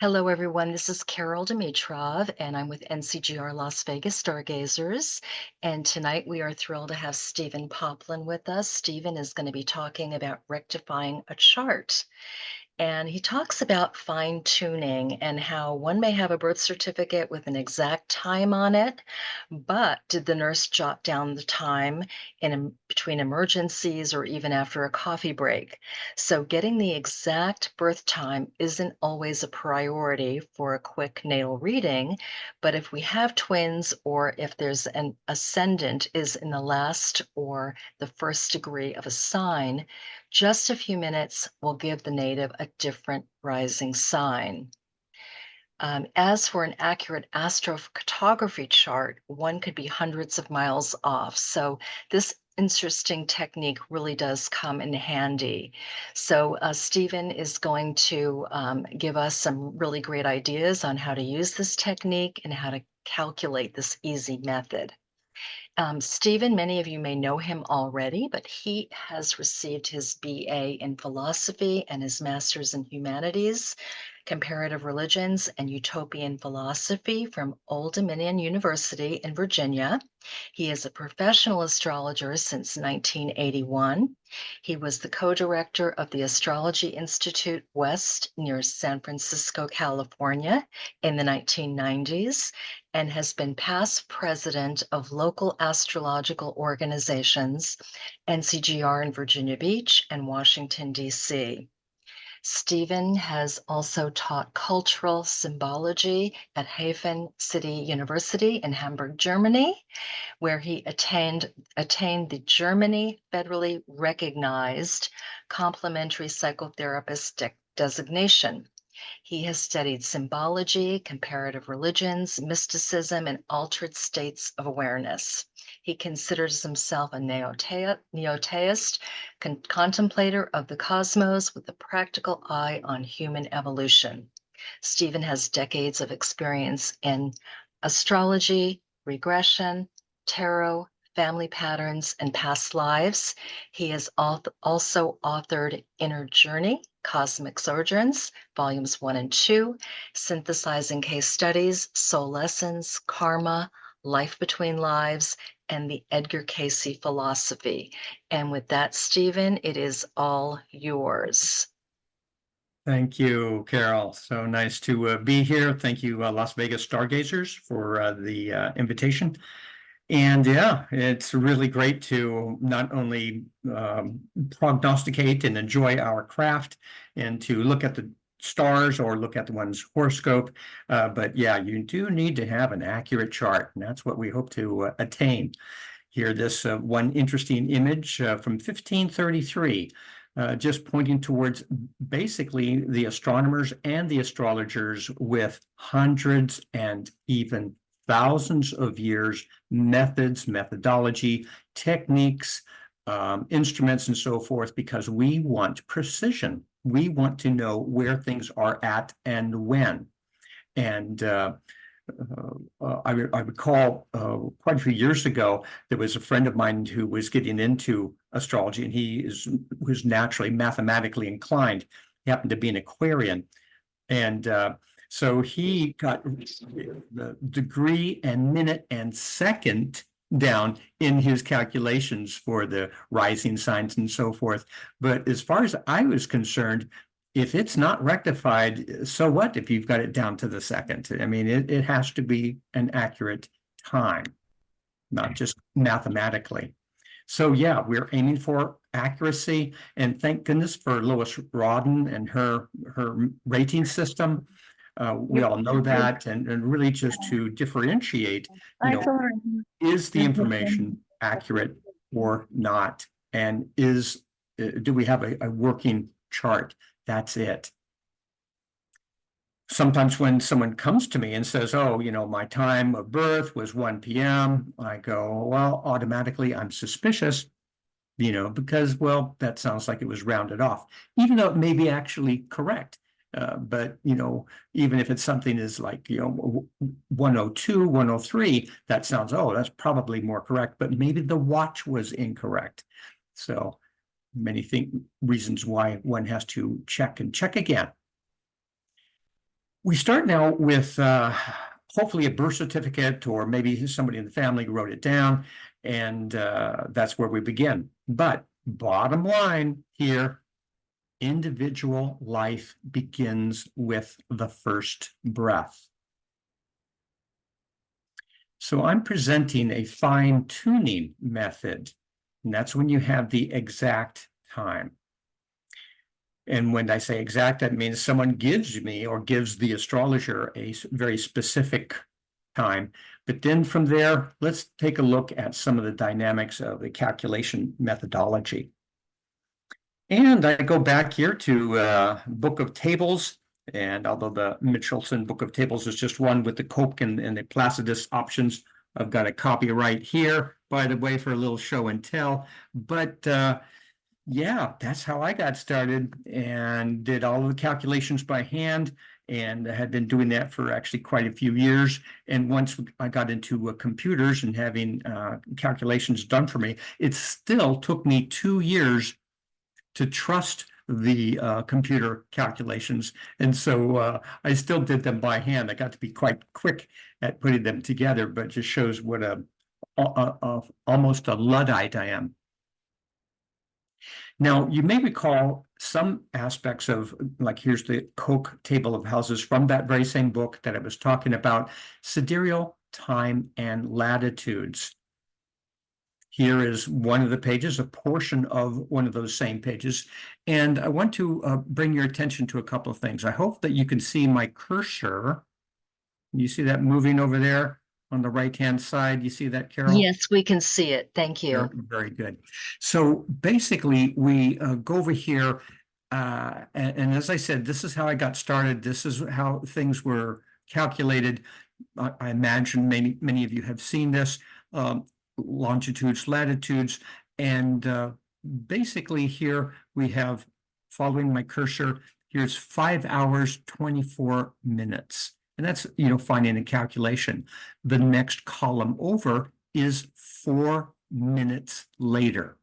Hello, everyone. This is Carol Dimitrov, and I'm with NCGR Las Vegas Stargazers. And tonight we are thrilled to have Stephen Poplin with us. Stephen is going to be talking about rectifying a chart. And he talks about fine tuning and how one may have a birth certificate with an exact time on it, but did the nurse jot down the time between emergencies or even after a coffee break? So, getting the exact birth time isn't always a priority for a quick natal reading. But if we have twins, or if there's an ascendant is in the last or the first degree of a sign, just a few minutes will give the native a different rising sign. As for an accurate Astro Cartography chart, one could be hundreds of miles off. So this interesting technique really does come in handy. So Stephen is going to give us some really great ideas on how to use this technique and how to calculate this easy method. Stephen, many of you may know him already, but he has received his BA in philosophy and his master's in humanities, comparative religions, and utopian philosophy from Old Dominion University in Virginia. He is a professional astrologer since 1981. He was the co-director of the Astrology Institute West near San Francisco, California in the 1990s, and has been past president of local astrological organizations, NCGR in Virginia Beach and Washington, D.C. Stephen has also taught cultural symbology at Hafen City University in Hamburg, Germany, where he attained the Germany federally recognized complementary psychotherapist designation. He has studied symbology, comparative religions, mysticism, and altered states of awareness. He considers himself a neotheist, contemplator of the cosmos with a practical eye on human evolution. Stephen has decades of experience in astrology, regression, tarot, family patterns, and past lives. He has also authored Inner Journey, Cosmic Sojourns, Volumes 1 and 2, Synthesizing Case Studies, Soul Lessons, Karma, Life Between Lives, and the Edgar Cayce Philosophy. And with that, Stephen, it is all yours. Thank you, Carol. So nice to be here. Thank you, Las Vegas Stargazers, for the invitation. And yeah, it's really great to not only prognosticate and enjoy our craft and to look at the stars or look at the one's horoscope, but yeah, you do need to have an accurate chart, and that's what we hope to attain. Here, this one interesting image from 1533. Just pointing towards basically the astronomers and the astrologers with hundreds and even thousands of years, methods, methodology, techniques, instruments, and so forth, because we want precision. We want to know where things are at and when. And I recall quite a few years ago, there was a friend of mine who was getting into astrology, and he was naturally mathematically inclined. He happened to be an Aquarian. And so he got the degree and minute and second down in his calculations for the rising signs and so forth. But as far as I was concerned, if it's not rectified, so what if you've got it down to the second? I mean, it has to be an accurate time, not just mathematically. So yeah, we're aiming for accuracy, and thank goodness for Lois Rawdon and her rating system. We all know that, and really just to differentiate, is the information accurate or not, and do we have a working chart? That's it. Sometimes when someone comes to me and says, oh, my time of birth was 1 p.m., I go, well, automatically I'm suspicious, because, well, that sounds like it was rounded off, even though it may be actually correct. But, even if it's something is like, 102, 103, that sounds, oh, that's probably more correct, but maybe the watch was incorrect. So many reasons why one has to check and check again. We start now with hopefully a birth certificate, or maybe somebody in the family wrote it down, and that's where we begin. But bottom line here, individual life begins with the first breath. So I'm presenting a fine-tuning method, and that's when you have the exact time. And when I say exact, that means someone gives me or gives the astrologer a very specific time. But then from there, let's take a look at some of the dynamics of the calculation methodology. And I go back here to Book of Tables. And although the Mitchelson Book of Tables is just one with the Cope and the Placidus options, I've got a copy right here, by the way, for a little show and tell. But yeah, that's how I got started and did all of the calculations by hand, and I had been doing that for actually quite a few years. And once I got into computers and having calculations done for me, it still took me 2 years to trust the computer calculations. And so I still did them by hand. I got to be quite quick at putting them together, but just shows what almost a Luddite I am. Now, you may recall some aspects of, like, here's the Koch table of houses from that very same book that I was talking about, sidereal time and latitudes. Here is one of the pages, a portion of one of those same pages. And I want to bring your attention to a couple of things. I hope that you can see my cursor. You see that moving over there on the right-hand side? You see that, Carol? Yes, we can see it. Thank you. Very good. So basically, we go over here, and as I said, this is how I got started. This is how things were calculated. I imagine many of you have seen this, longitudes, latitudes, and basically here we have, following my cursor, here's 5 hours, 24 minutes. And that's, finding a calculation. The next column over is 4 minutes later.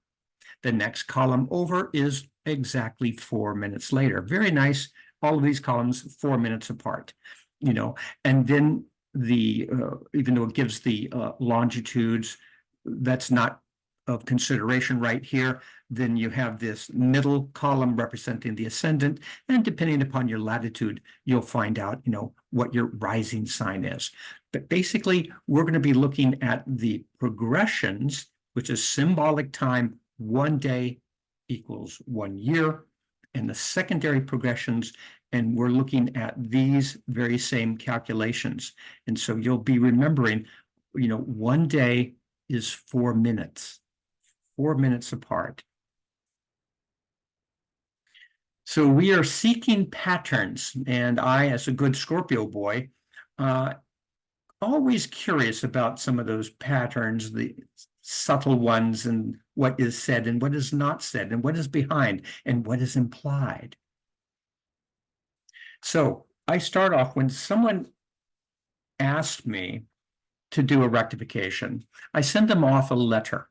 The next column over is exactly 4 minutes later. Very nice. All of these columns 4 minutes apart, and then the even though it gives the longitudes, that's not of consideration right here. Then you have this middle column representing the ascendant, and depending upon your latitude, you'll find out, what your rising sign is. But basically, we're going to be looking at the progressions, which is symbolic time. 1 day equals 1 year, and the secondary progressions, and we're looking at these very same calculations. And so you'll be remembering, 1 day is 4 minutes, 4 minutes apart. So we are seeking patterns, and I, as a good Scorpio boy, always curious about some of those patterns, the subtle ones, and what is said and what is not said, and what is behind and what is implied. So I start off when someone asks me to do a rectification, I send them off a letter.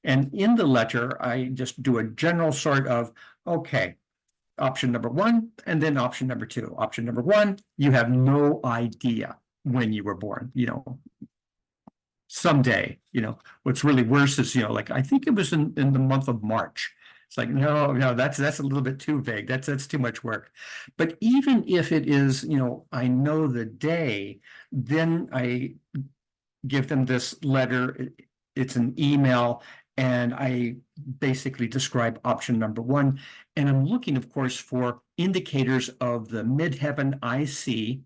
And in the letter, I just do a general sort of, okay, option number 1, and then option number 2. Option number 1, you have no idea when you were born, someday. What's really worse is, like, I think it was in the month of March. It's like, no, that's a little bit too vague. That's too much work. But even if it is, I know the day, then I give them this letter. It's an email, and I basically describe option number 1. And I'm looking, of course, for indicators of the midheaven IC,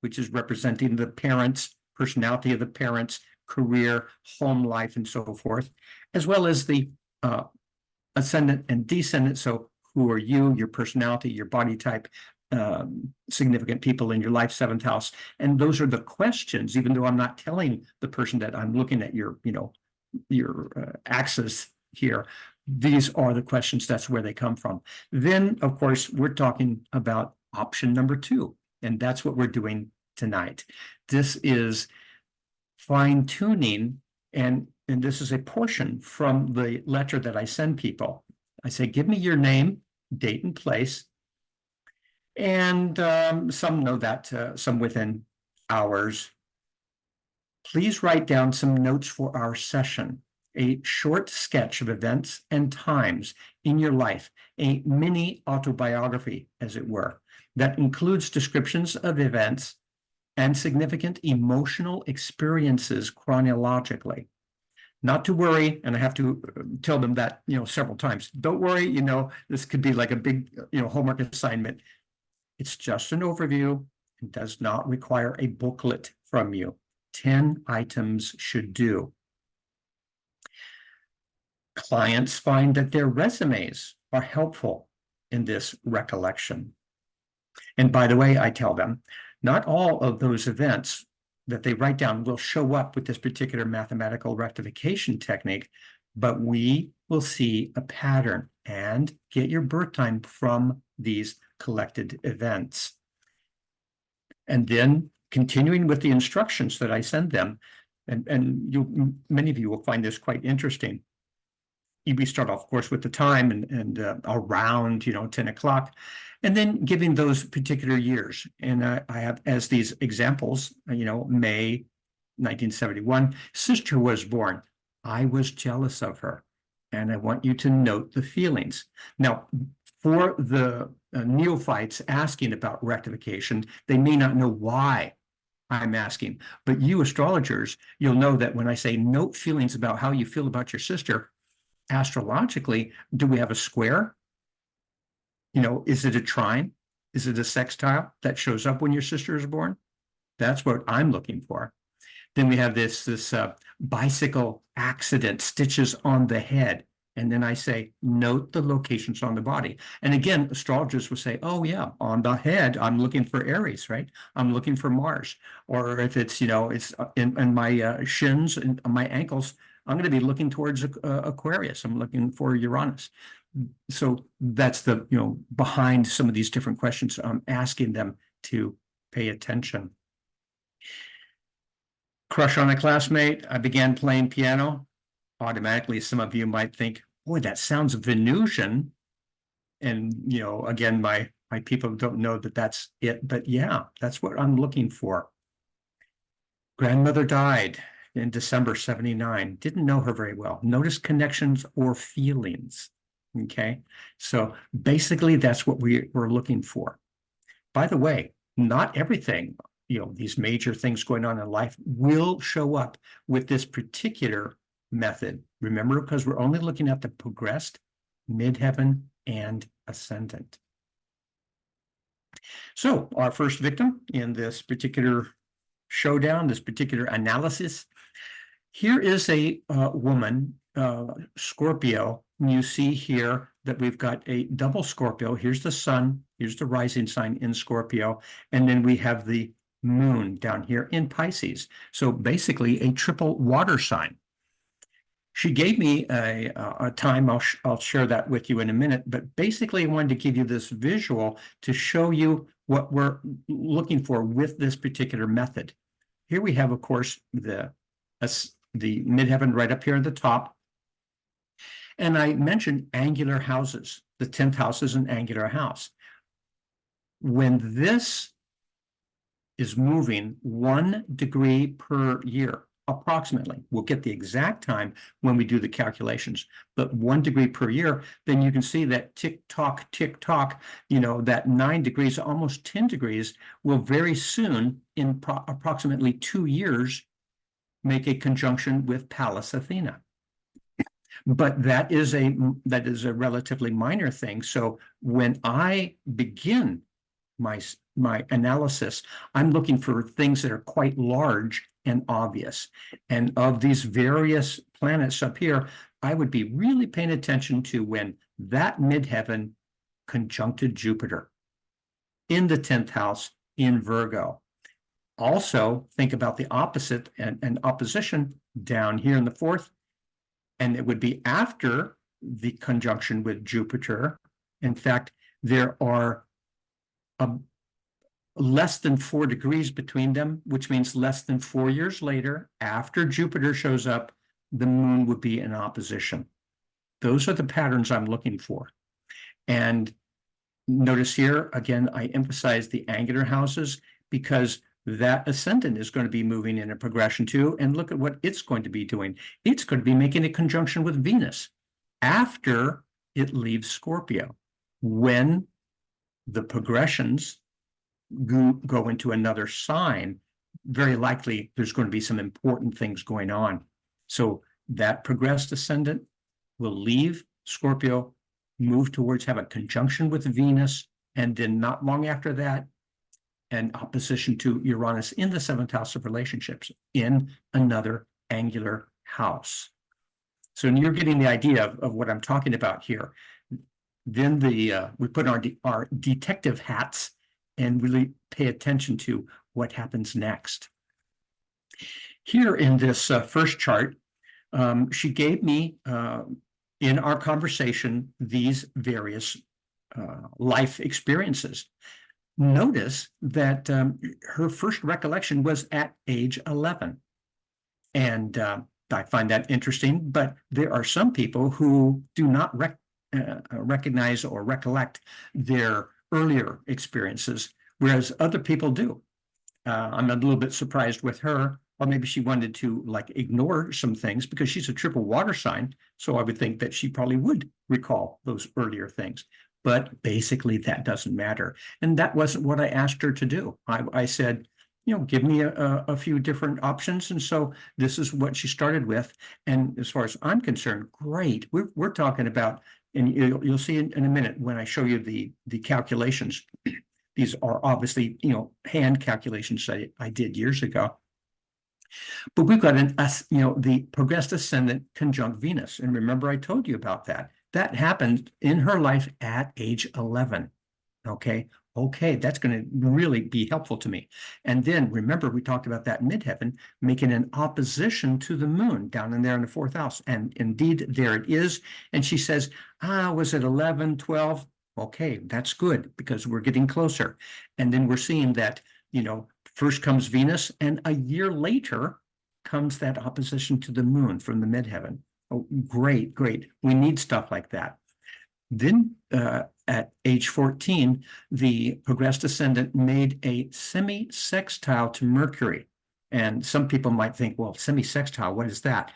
which is representing the parents, personality of the parents, career, home life, and so forth, as well as the ascendant and descendant. So who are you, your personality, your body type, significant people in your life, 7th house. And those are the questions, even though I'm not telling the person that I'm looking at your axis here. These are the questions. That's where they come from. Then, of course, we're talking about option number 2, and that's what we're doing tonight. This is fine-tuning, and this is a portion from the letter that I send people. I say, give me your name, date, and place, And some know that, some within hours. Please write down some notes for our session, a short sketch of events and times in your life, a mini autobiography, as it were, that includes descriptions of events and significant emotional experiences chronologically. Not to worry, and I have to tell them that, several times. Don't worry, this could be like a big, homework assignment. It's just an overview and does not require a booklet from you. 10 items should do. Clients find that their resumes are helpful in this recollection. And by the way, I tell them, not all of those events that they write down will show up with this particular mathematical rectification technique, but we will see a pattern and get your birth time from these collected events. And then continuing with the instructions that I send them, and many of you will find this quite interesting. We start off, of course, with the time and around 10 o'clock, and then giving those particular years. And I have as these examples, May 1971, sister was born. I was jealous of her, and I want you to note the feelings. Now, for the neophytes asking about rectification, they may not know why I'm asking, but you astrologers, you'll know that when I say note feelings about how you feel about your sister, astrologically, do we have a square? Is it a trine? Is it a sextile that shows up when your sister is born? That's what I'm looking for. Then we have this bicycle accident, stitches on the head. And then I say, note the locations on the body. And again, astrologers will say, oh yeah, on the head, I'm looking for Aries, right? I'm looking for Mars. Or if it's, it's in my shins and my ankles, I'm going to be looking towards Aquarius. I'm looking for Uranus. So that's the, behind some of these different questions, I'm asking them to pay attention. Crush on a classmate. I began playing piano. Automatically, some of you might think, boy, that sounds Venusian. And, again, my people don't know that that's it, but yeah, that's what I'm looking for. Grandmother died in December 79. Didn't know her very well. Notice connections or feelings. Okay. So basically, that's what we're looking for. By the way, not everything, these major things going on in life will show up with this particular method. Remember, because we're only looking at the progressed, midheaven, and ascendant. So our first victim in this particular showdown, this particular analysis, here is a woman, Scorpio. You see here that we've got a double Scorpio. Here's the sun, here's the rising sign in Scorpio, and then we have the moon down here in Pisces. So basically a triple water sign. She gave me a time, I'll share that with you in a minute, but basically I wanted to give you this visual to show you what we're looking for with this particular method. Here we have, of course, the midheaven right up here at the top. And I mentioned angular houses. The 10th house is an angular house. When this is moving 1 degree per year, approximately, we'll get the exact time when we do the calculations, but 1 degree per year, then you can see that tick tock, that 9 degrees, almost 10 degrees will very soon, in approximately 2 years, make a conjunction with Pallas Athena. But that is a relatively minor thing. So when I begin my analysis, I'm looking for things that are quite large and obvious. And of these various planets up here, I would be really paying attention to when that midheaven conjuncted Jupiter in the 10th house in Virgo. Also, think about the opposite and opposition down here in the 4th. And it would be after the conjunction with Jupiter. In fact, there are less than 4 degrees between them, which means less than 4 years later, after Jupiter shows up, the moon would be in opposition. Those are the patterns I'm looking for. And notice here, again, I emphasize the angular houses because that ascendant is going to be moving in a progression too. And look at what it's going to be doing. It's going to be making a conjunction with Venus after it leaves Scorpio. When the progressions go into another sign, very likely there's going to be some important things going on. So that progressed ascendant will leave Scorpio, move towards, have a conjunction with Venus, and then not long after that, an opposition to Uranus in the seventh house of relationships in another angular house. So you're getting the idea of what I'm talking about here. Then we put our detective hats and really pay attention to what happens next. Here in this first chart, she gave me, in our conversation, these various life experiences. Notice that her first recollection was at age 11. And I find that interesting, but there are some people who do not recognize or recollect their earlier experiences, whereas other people do. I'm a little bit surprised with her, or maybe she wanted to like ignore some things because she's a triple water sign. So I would think that she probably would recall those earlier things. But basically that doesn't matter. And that wasn't what I asked her to do. I said, give me a few different options. And so this is what she started with. And as far as I'm concerned, great. We're talking about, and you'll see in a minute when I show you the calculations. These are obviously, hand calculations that I did years ago. But we've got the progressed ascendant conjunct Venus. And remember, I told you about that. That happened in her life at age 11. Okay. That's going to really be helpful to me. And then remember, we talked about that midheaven making an opposition to the moon down in there in the fourth house. And indeed, there it is. And she says, was it 11, 12? Okay, that's good because we're getting closer. And then we're seeing that, first comes Venus, and a year later comes that opposition to the moon from the midheaven. Oh, great. We need stuff like that. Then at age 14, the progressed ascendant made a semi-sextile to Mercury. And some people might think, well, semi-sextile, what is that?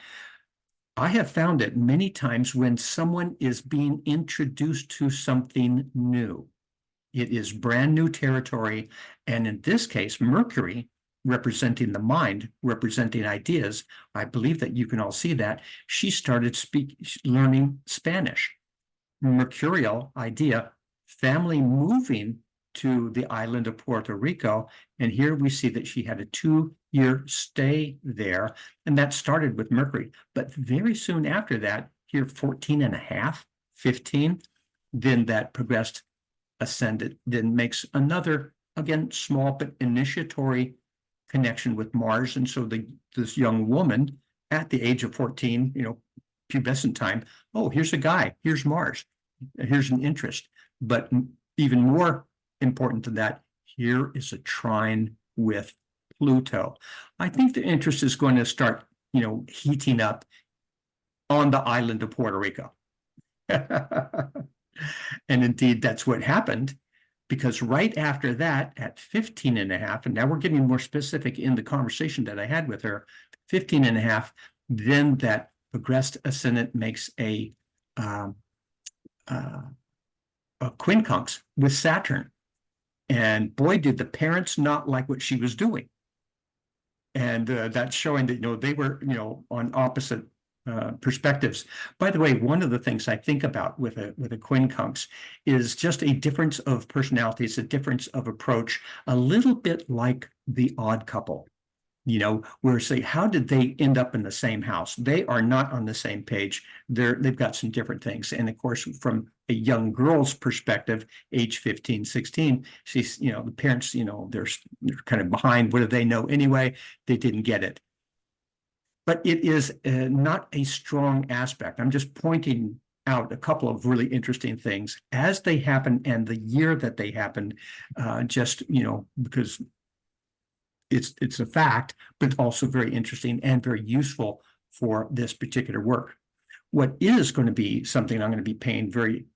I have found it many times when someone is being introduced to something new. It is brand new territory. And in this case, Mercury, representing the mind, representing ideas, I believe that you can all see that, she started learning Spanish. Mercurial idea, family moving to the island of Puerto Rico. And here we see that she had a 2-year stay there. And that started with Mercury. But very soon after that, here 14 and a half, 15, then that progressed ascendant, then makes another, again, small but initiatory connection with Mars. And so this young woman at the age of 14, pubescent time, oh, here's a guy, here's Mars, here's an interest. But even more important than that, here is a trine with Pluto. I think the interest is going to start, heating up on the island of Puerto Rico. And indeed, that's what happened, because right after that, at 15 and a half, and now we're getting more specific in the conversation that I had with her, 15 and a half, then that progressed ascendant makes a quincunx with Saturn. And boy, did the parents not like what she was doing. And that's showing that, they were, on opposite perspectives. By the way, one of the things I think about with a quincunx is just a difference of personalities, a difference of approach, a little bit like the odd couple. Where say, how did they end up in the same house? They are not on the same page. They've got some different things. And of course, from a young girl's perspective, age 15, 16, she's, the parents, they're kind of behind. What do they know anyway? They didn't get it. But it is not a strong aspect. I'm just pointing out a couple of really interesting things as they happen and the year that they happened, because it's a fact, but also very interesting and very useful for this particular work. What is going to be something I'm going to be paying very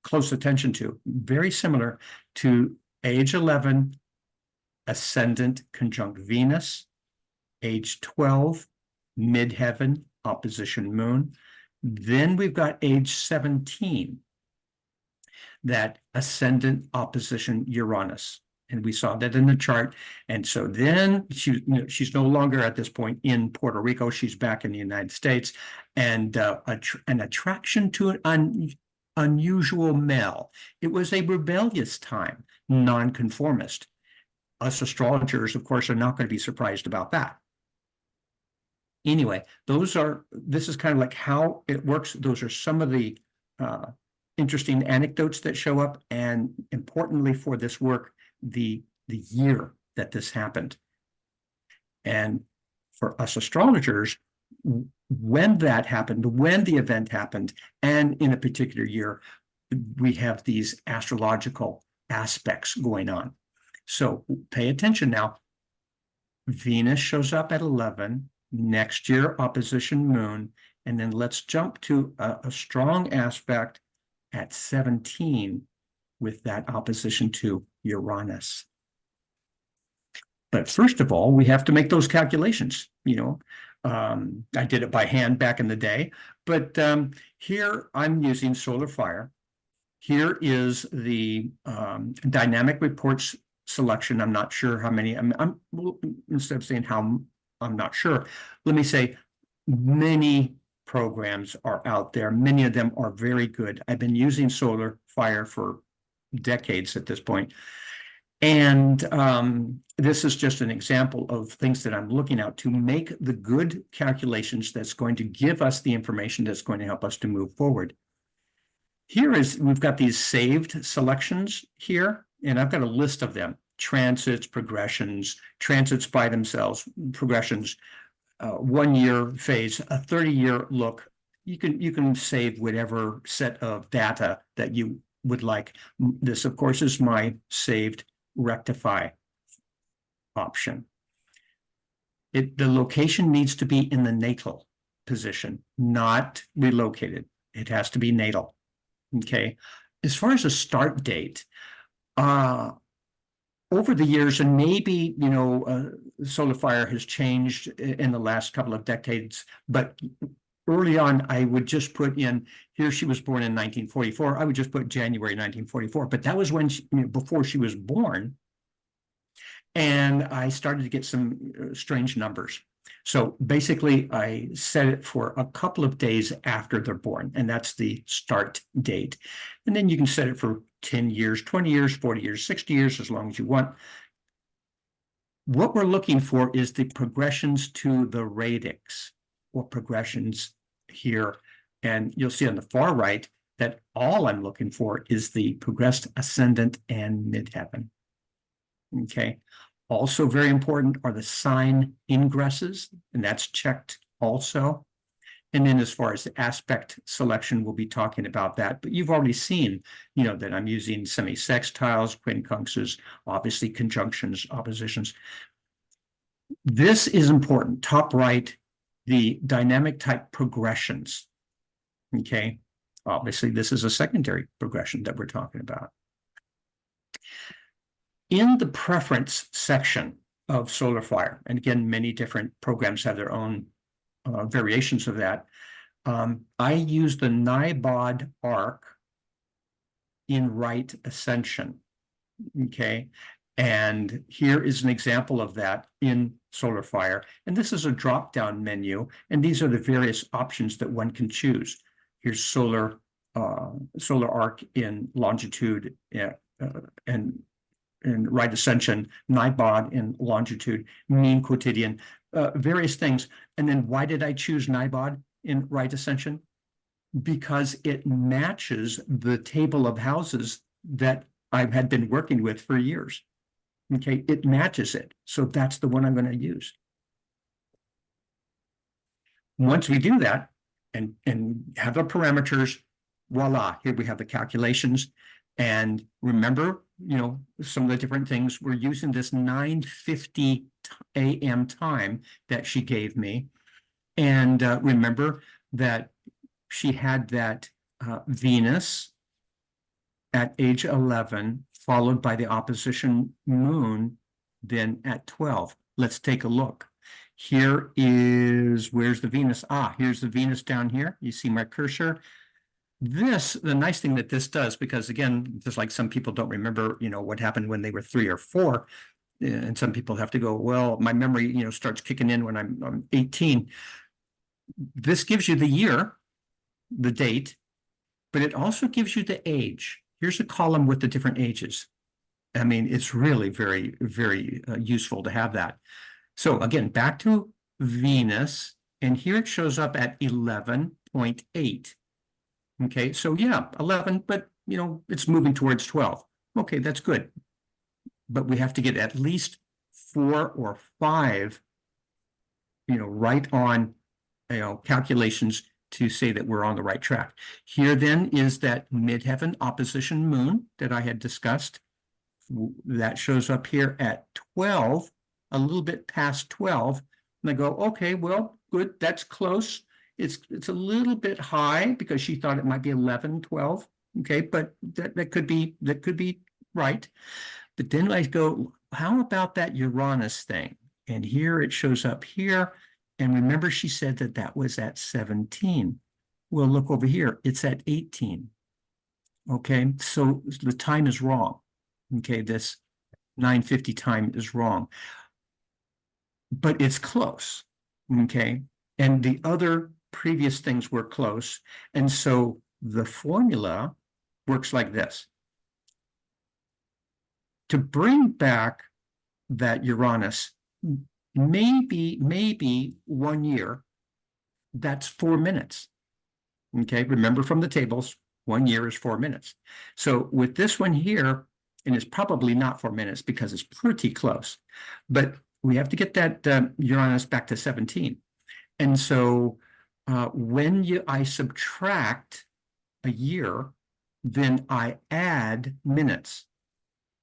close attention to, very similar to age 11, Ascendant conjunct Venus, age 12, midheaven, opposition moon. Then we've got age 17, that Ascendant opposition Uranus. And we saw that in the chart. And so then she's no longer at this point in Puerto Rico. She's back in the United States. And an attraction to an unusual male. It was a rebellious time, nonconformist. Us astrologers, of course, are not going to be surprised about that. Anyway, this is kind of like how it works. Those are some of the interesting anecdotes that show up, and importantly for this work, the year that this happened. And for us astrologers, when that happened, when the event happened, and in a particular year, we have these astrological aspects going on. So pay attention now. Venus shows up at 11, next year opposition moon, and then let's jump to a strong aspect at 17 with that opposition to Uranus. But first of all, we have to make those calculations. I did it by hand back in the day, but here I'm using Solar Fire. Here is the dynamic reports selection. I'm not sure how many. Instead of saying how, I'm not sure. Let me say many programs are out there. Many of them are very good. I've been using Solar Fire for decades at this point. And this is just an example of things that I'm looking at to make the good calculations that's going to give us the information that's going to help us to move forward. We've got these saved selections here, and I've got a list of them: transits, progressions, transits by themselves, progressions, 1 year phase, a 30-year look. You can save whatever set of data that you would like. This, of course, is my saved Rectify option. The location needs to be in the natal position, not relocated. It has to be natal. Okay. As far as a start date, over the years, and maybe, Solar Fire has changed in the last couple of decades, but early on, I would just put in, here she was born in 1944. I would just put January 1944, but that was when before she was born. And I started to get some strange numbers. So basically, I set it for a couple of days after they're born, and that's the start date. And then you can set it for 10 years, 20 years, 40 years, 60 years, as long as you want. What we're looking for is the progressions to the radix, or progressions here. And you'll see on the far right that all I'm looking for is the progressed ascendant and midheaven. Okay. Also very important are the sign ingresses, and that's checked also. And then as far as the aspect selection, we'll be talking about that. But you've already seen, that I'm using semi-sextiles, quincunxes, obviously conjunctions, oppositions. This is important. Top right, the dynamic type progressions. Okay. Obviously, this is a secondary progression that we're talking about. In the preference section of Solar Fire, and again, many different programs have their own variations of that, I use the NIBOD arc in right ascension. Okay. And here is an example of that in Solar Fire. And this is a drop-down menu, and these are the various options that one can choose. Here's solar arc in longitude and right ascension, NIBOD in longitude, mean quotidian, various things. And then why did I choose NIBOD in right ascension? Because it matches the table of houses that I had been working with for years. Okay, it matches it. So that's the one I'm going to use. Once we do that and have the parameters, voila, here we have the calculations. And remember, some of the different things, we're using this 9:50 a.m. time that she gave me. And remember that she had that Venus at age 11, followed by the opposition moon, then at 12. Let's take a look. Here is, where's the Venus? Ah, here's the Venus down here. You see my cursor. The nice thing that this does, because again, just like some people don't remember, what happened when they were 3 or 4, and some people have to go, well, my memory, starts kicking in when I'm 18. This gives you the year, the date, but it also gives you the age. Here's a column with the different ages. I mean, it's really very, very useful to have that. So again, back to Venus, and here it shows up at 11.8. Okay, so yeah, 11, but it's moving towards 12. Okay, that's good. But we have to get at least 4 or 5, right on, calculations to say that we're on the right track. Here then is that midheaven opposition moon that I had discussed. That shows up here at 12, a little bit past 12. And I go, okay, well, good, that's close. It's a little bit high because she thought it might be 11, 12. Okay, but that could be right. But then I go, how about that Uranus thing? And here it shows up here. And remember, she said that was at 17. Well, look over here, it's at 18. Okay, so the time is wrong. Okay, this 9:50 time is wrong, but it's close. Okay, and the other previous things were close. And so the formula works like this. To bring back that Uranus, maybe 1 year, that's 4 minutes. Okay, remember from the tables, 1 year is 4 minutes. So with this one here, and it's probably not 4 minutes because it's pretty close, but we have to get that Uranus back to 17. And so when I subtract a year, then I add minutes.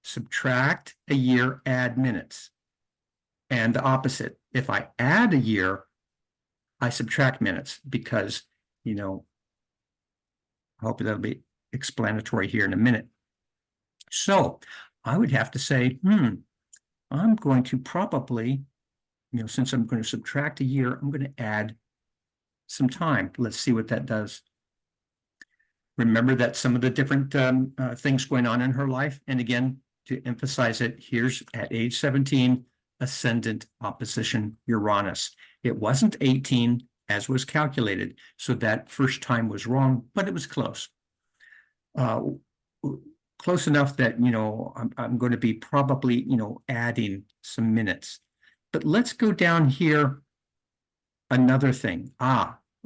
Subtract a year, add minutes. And the opposite, if I add a year, I subtract minutes because, I hope that'll be explanatory here in a minute. So I would have to say, I'm going to probably, since I'm going to subtract a year, I'm going to add some time. Let's see what that does. Remember that some of the different things going on in her life. And again, to emphasize it, here's at age 17, ascendant opposition Uranus. It wasn't 18 as was calculated. So that first time was wrong, but it was close. Close enough that, I'm going to be probably, adding some minutes. But let's go down here. Another thing.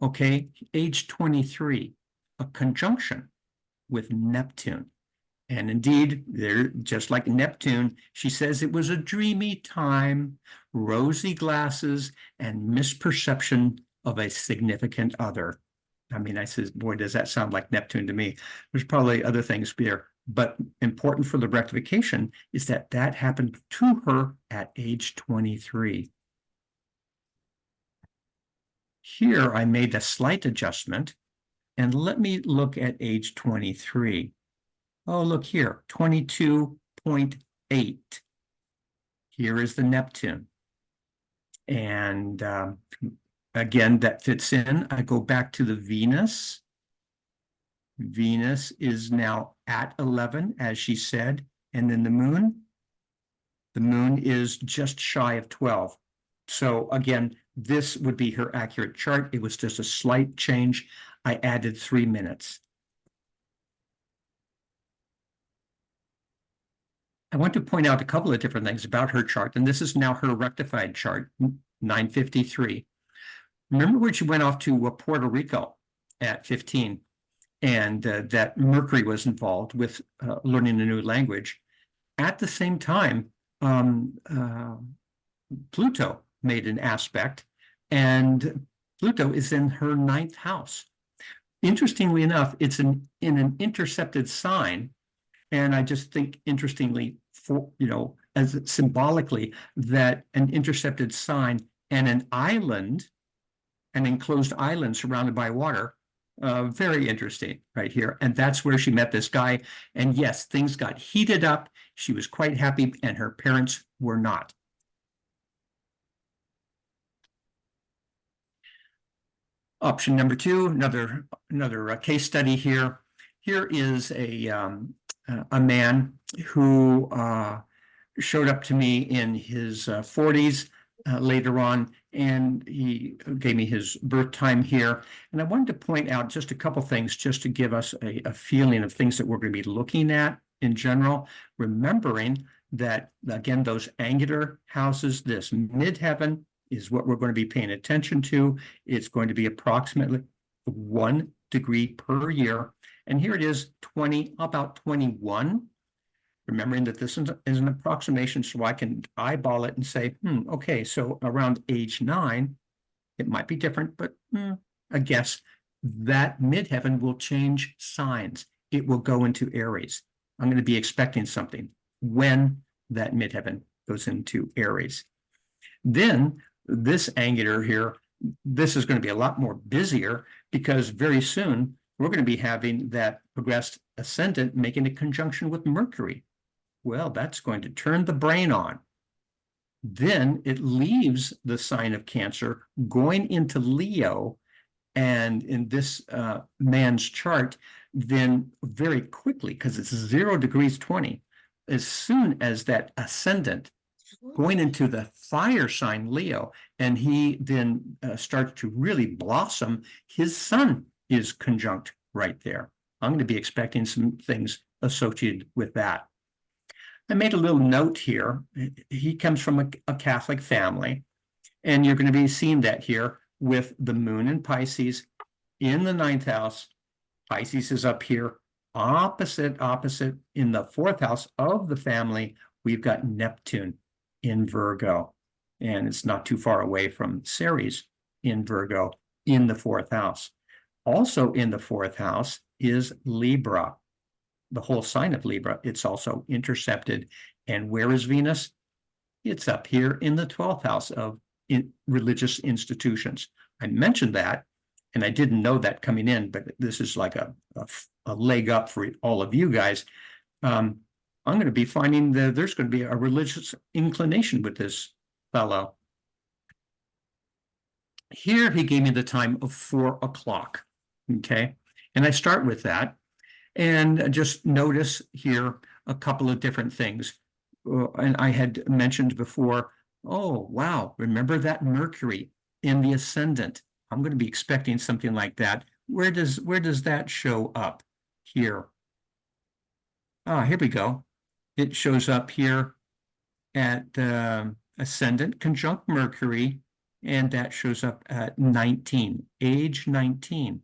Okay. Age 23, a conjunction with Neptune. And indeed, they're just like Neptune. She says it was a dreamy time, rosy glasses, and misperception of a significant other. I mean, I says, boy, does that sound like Neptune to me. There's probably other things here, but important for the rectification is that happened to her at age 23. Here, I made a slight adjustment, and let me look at age 23. Oh, look here, 22.8. Here is the Neptune. And again, that fits in. I go back to the Venus. Venus is now at 11, as she said. And then the moon is just shy of 12. So again, this would be her accurate chart. It was just a slight change. I added 3 minutes. I want to point out a couple of different things about her chart, and this is now her rectified chart, 953. Remember when she went off to Puerto Rico at 15, and that Mercury was involved with learning a new language. At the same time, Pluto made an aspect, and Pluto is in her 9th house. Interestingly enough, it's in an intercepted sign. And I just think interestingly, as symbolically, that an intercepted sign and an island, an enclosed island surrounded by water, Very interesting right here. And that's where she met this guy. And yes, things got heated up. She was quite happy, and her parents were not. Option number two, another case study here. Here is a man who showed up to me in his 40s later on, and he gave me his birth time here. And I wanted to point out just a couple things just to give us a feeling of things that we're going to be looking at in general, remembering that, again, those angular houses, this midheaven is what we're going to be paying attention to. It's going to be approximately 1 degree per year. And here it is, about 21. Remembering that this is an approximation, so I can eyeball it and say, okay, so around age 9, it might be different, but I guess that midheaven will change signs. It will go into Aries. I'm going to be expecting something when that midheaven goes into Aries. Then this angular here, this is going to be a lot more busier, because very soon we're going to be having that progressed ascendant making a conjunction with Mercury. Well, that's going to turn the brain on. Then it leaves the sign of Cancer, going into Leo. And in this man's chart, then very quickly, because it's 0 degrees 20, as soon as that ascendant going into the fire sign Leo, and he then starts to really blossom, his sun is conjunct right there. I'm going to be expecting some things associated with that. I made a little note here. He comes from a Catholic family, and you're going to be seeing that here with the moon in Pisces in the 9th house. Pisces is up here, opposite in the 4th house of the family. We've got Neptune in Virgo, and it's not too far away from Ceres in Virgo in the 4th house. Also in the 4th house is Libra. The whole sign of Libra, it's also intercepted. And where is Venus? It's up here in the 12th house of religious institutions. I mentioned that, and I didn't know that coming in, but this is like a leg up for all of you guys. I'm going to be finding that there's going to be a religious inclination with this fellow. Here he gave me the time of 4 o'clock. Okay. And I start with that. And just notice here a couple of different things. And I had mentioned before, oh, wow, remember that Mercury in the ascendant? I'm going to be expecting something like that. Where does that show up here? Here we go. It shows up here at ascendant conjunct Mercury, and that shows up at 19, age 19.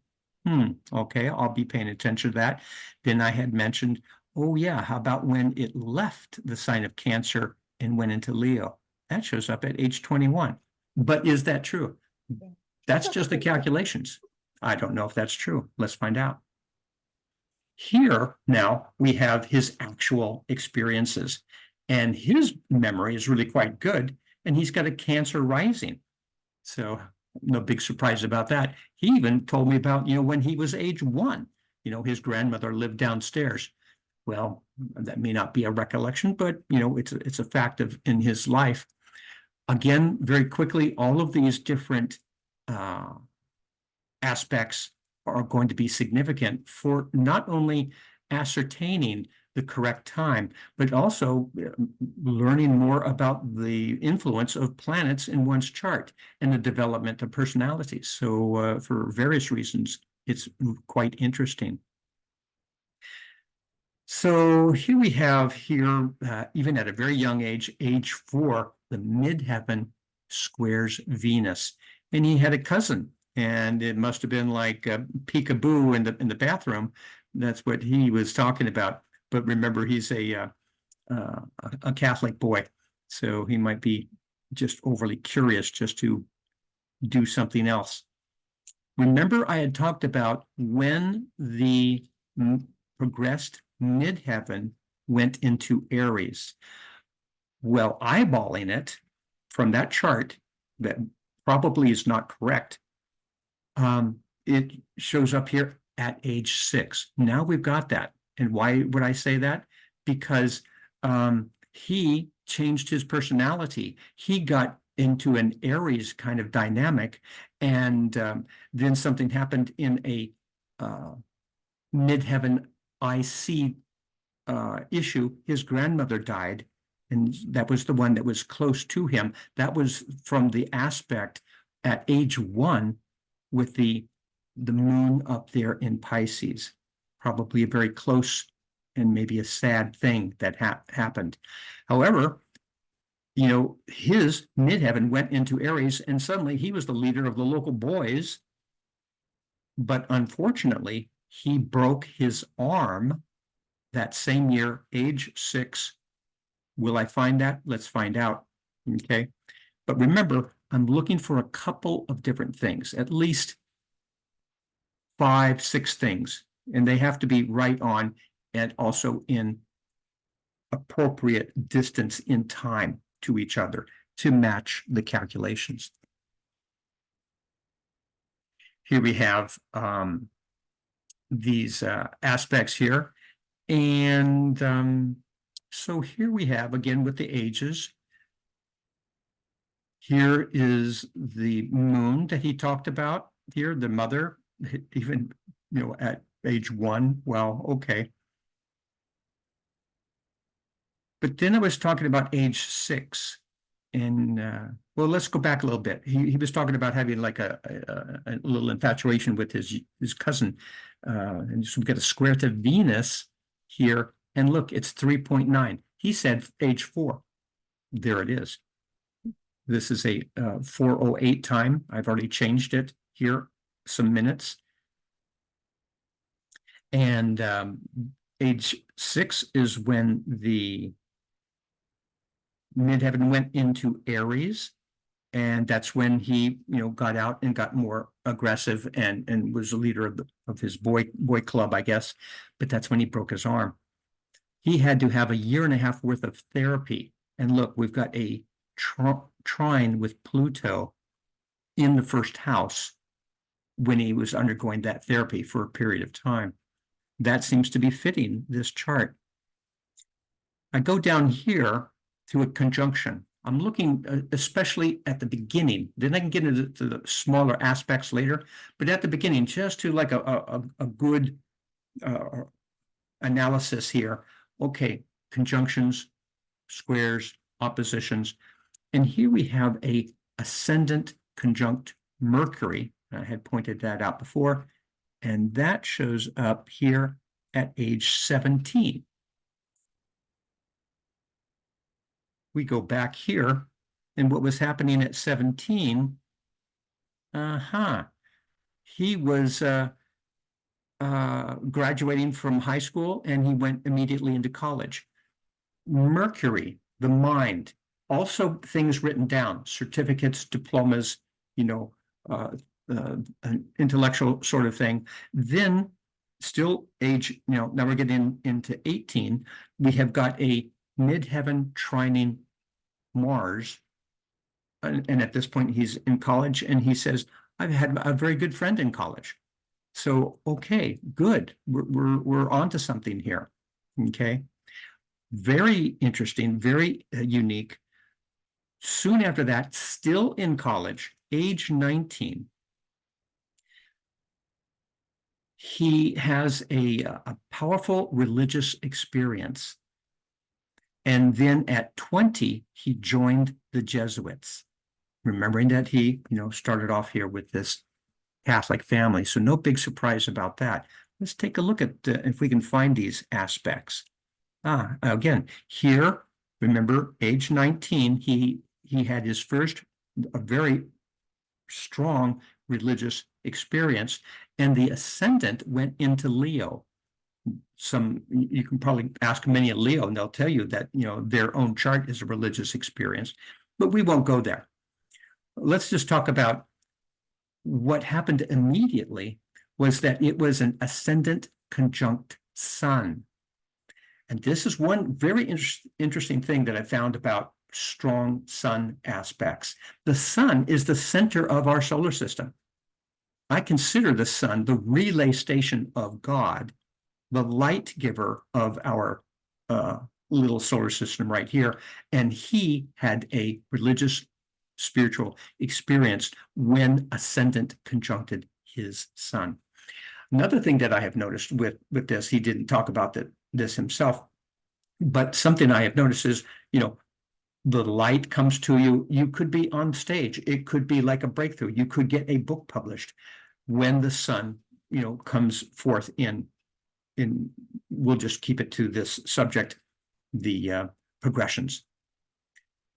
Okay, I'll be paying attention to that. Then I had mentioned, oh yeah, how about when it left the sign of Cancer and went into Leo? That shows up at age 21. But is that true? That's just the calculations. I don't know if that's true. Let's find out. Here now we have his actual experiences, and his memory is really quite good, and he's got a Cancer rising. So no big surprise about that. He even told me about, when he was age 1, his grandmother lived downstairs. Well, that may not be a recollection, but, it's a fact in his life. Again, very quickly, all of these different aspects are going to be significant for not only ascertaining the correct time, but also learning more about the influence of planets in one's chart and the development of personalities. So for various reasons, it's quite interesting. So here we have even at a very young age 4, the midheaven squares Venus. And he had a cousin, and it must have been like peekaboo in the bathroom. That's what he was talking about. But remember, he's a Catholic boy, so he might be just overly curious just to do something else. Remember, I had talked about when the progressed midheaven went into Aries. Well, eyeballing it from that chart, that probably is not correct. it shows up here at age 6. Now we've got that. And why would I say that? Because he changed his personality. He got into an Aries kind of dynamic, and then something happened in a midheaven IC issue. His grandmother died, and that was the one that was close to him. That was from the aspect at age 1 with the moon up there in Pisces. Probably a very close and maybe a sad thing that happened. However, you know, his midheaven went into Aries, and suddenly he was the leader of the local boys. But unfortunately, he broke his arm that same year, age 6. Will I find that? Let's find out. Okay. But remember, I'm looking for a couple of different things, at least 5, 6 things, and they have to be right on and also in appropriate distance in time to each other to match the calculations. Here we have these aspects here. And so here we have, again, with the ages. Here is the moon that he talked about here, the mother, even, you know, at age 1. Well, okay. But then I was talking about age 6. And well, let's go back a little bit. He was talking about having like a little infatuation with his cousin. And so we got a square to Venus here. And look, it's 3.9. He said age 4. There it is. This is a 4:08 time. I've already changed it here some minutes. And age 6 is when the midheaven went into Aries, and that's when he, you know, got out and got more aggressive and was the leader of his boy club, I guess. But that's when he broke his arm. He had to have a 1.5 years worth of therapy. And look, we've got a trine with Pluto in the first house when he was undergoing that therapy for a period of time. That seems to be fitting this chart. I go down here to a conjunction. I'm looking especially at the beginning. Then I can get into the smaller aspects later, but at the beginning, just to like a good analysis here. Okay, conjunctions, squares, oppositions. And here we have a ascendant conjunct Mercury. I had pointed that out before, and that shows up here at age 17. We go back here, and what was happening at 17, he was graduating from high school, and he went immediately into college. Mercury, the mind, also things written down, certificates, diplomas, you know, an intellectual sort of thing. Then still age, you know, now we're getting into 18, we have got a midheaven trining Mars. And at this point, he's in college, and he says, I've had a very good friend in college. So, okay, good. We're onto something here. Okay. Very interesting, very unique. Soon after that, still in college, age 19, he has a powerful religious experience. And then at 20, he joined the Jesuits, remembering that he, you know, started off here with this Catholic family. So no big surprise about that. Let's take a look at if we can find these aspects. Again, here, remember, age 19, he had his first a very strong religious experience, and the ascendant went into Leo. You can probably ask many a Leo, and they'll tell you that, you know, their own chart is a religious experience, but we won't go there. Let's just talk about what happened immediately was that it was an ascendant conjunct Sun. And this is one very interesting thing that I found about strong Sun aspects. The Sun is the center of our solar system. I consider the sun the relay station of God, the light giver of our little solar system right here. And he had a religious, spiritual experience when Ascendant conjuncted his sun. Another thing that I have noticed with this, he didn't talk about this himself, but something I have noticed is, the light comes to you. You could be on stage. It could be like a breakthrough. You could get a book published when the sun, comes forth in, we'll just keep it to this subject, the progressions.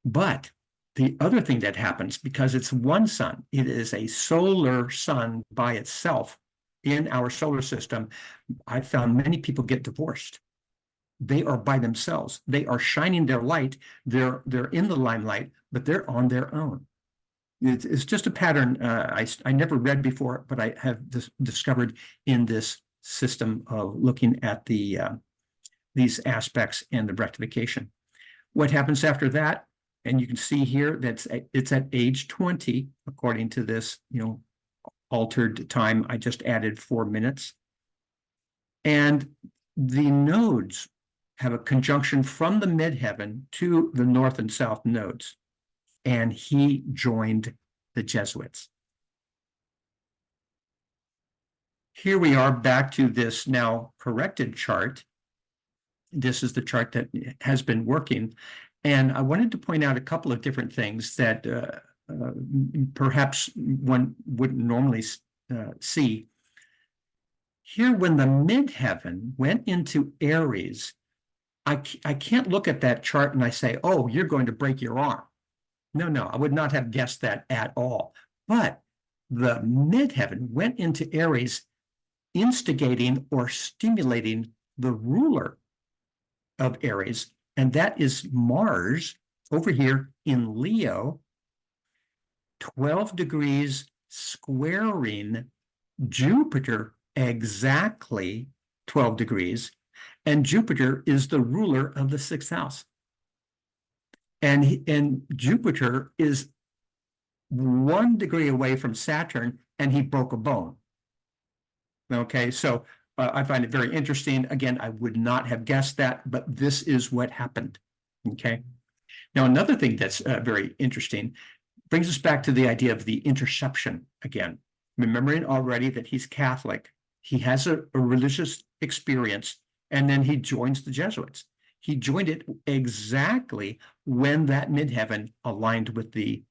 But the other thing that happens, because it's one sun, it is a solar sun by itself in our solar system. I found many people get divorced. They are by themselves. They are shining their light. They're in the limelight, but they're on their own. It's just a pattern I never read before, but I have discovered in this system of looking at these aspects and the rectification. What happens after that? And you can see here that it's at age 20, according to this, altered time. I just added 4 minutes. And the nodes have a conjunction from the midheaven to the north and south nodes. And he joined the Jesuits. Here we are back to this now corrected chart. This is the chart that has been working. And I wanted to point out a couple of different things that perhaps one wouldn't normally see. Here, when the midheaven went into Aries, I can't look at that chart and I say, oh, you're going to break your arm. No, I would not have guessed that at all. But the midheaven went into Aries, instigating or stimulating the ruler of Aries, and that is Mars over here in Leo, 12 degrees squaring Jupiter exactly 12 degrees, and Jupiter is the ruler of the 6th house. And Jupiter is 1 degree away from Saturn, and he broke a bone. Okay, so I find it very interesting. Again, I would not have guessed that, but this is what happened. Okay. Now, another thing that's very interesting brings us back to the idea of the interception again. Remembering already that he's Catholic, he has a religious experience, and then he joins the Jesuits. He joined it exactly when that midheaven aligned with the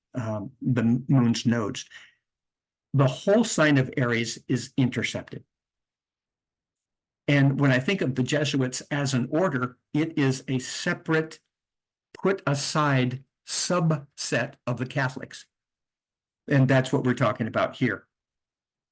moon's nodes. The whole sign of Aries is intercepted. And when I think of the Jesuits as an order, it is a separate, put aside subset of the Catholics. And that's what we're talking about here.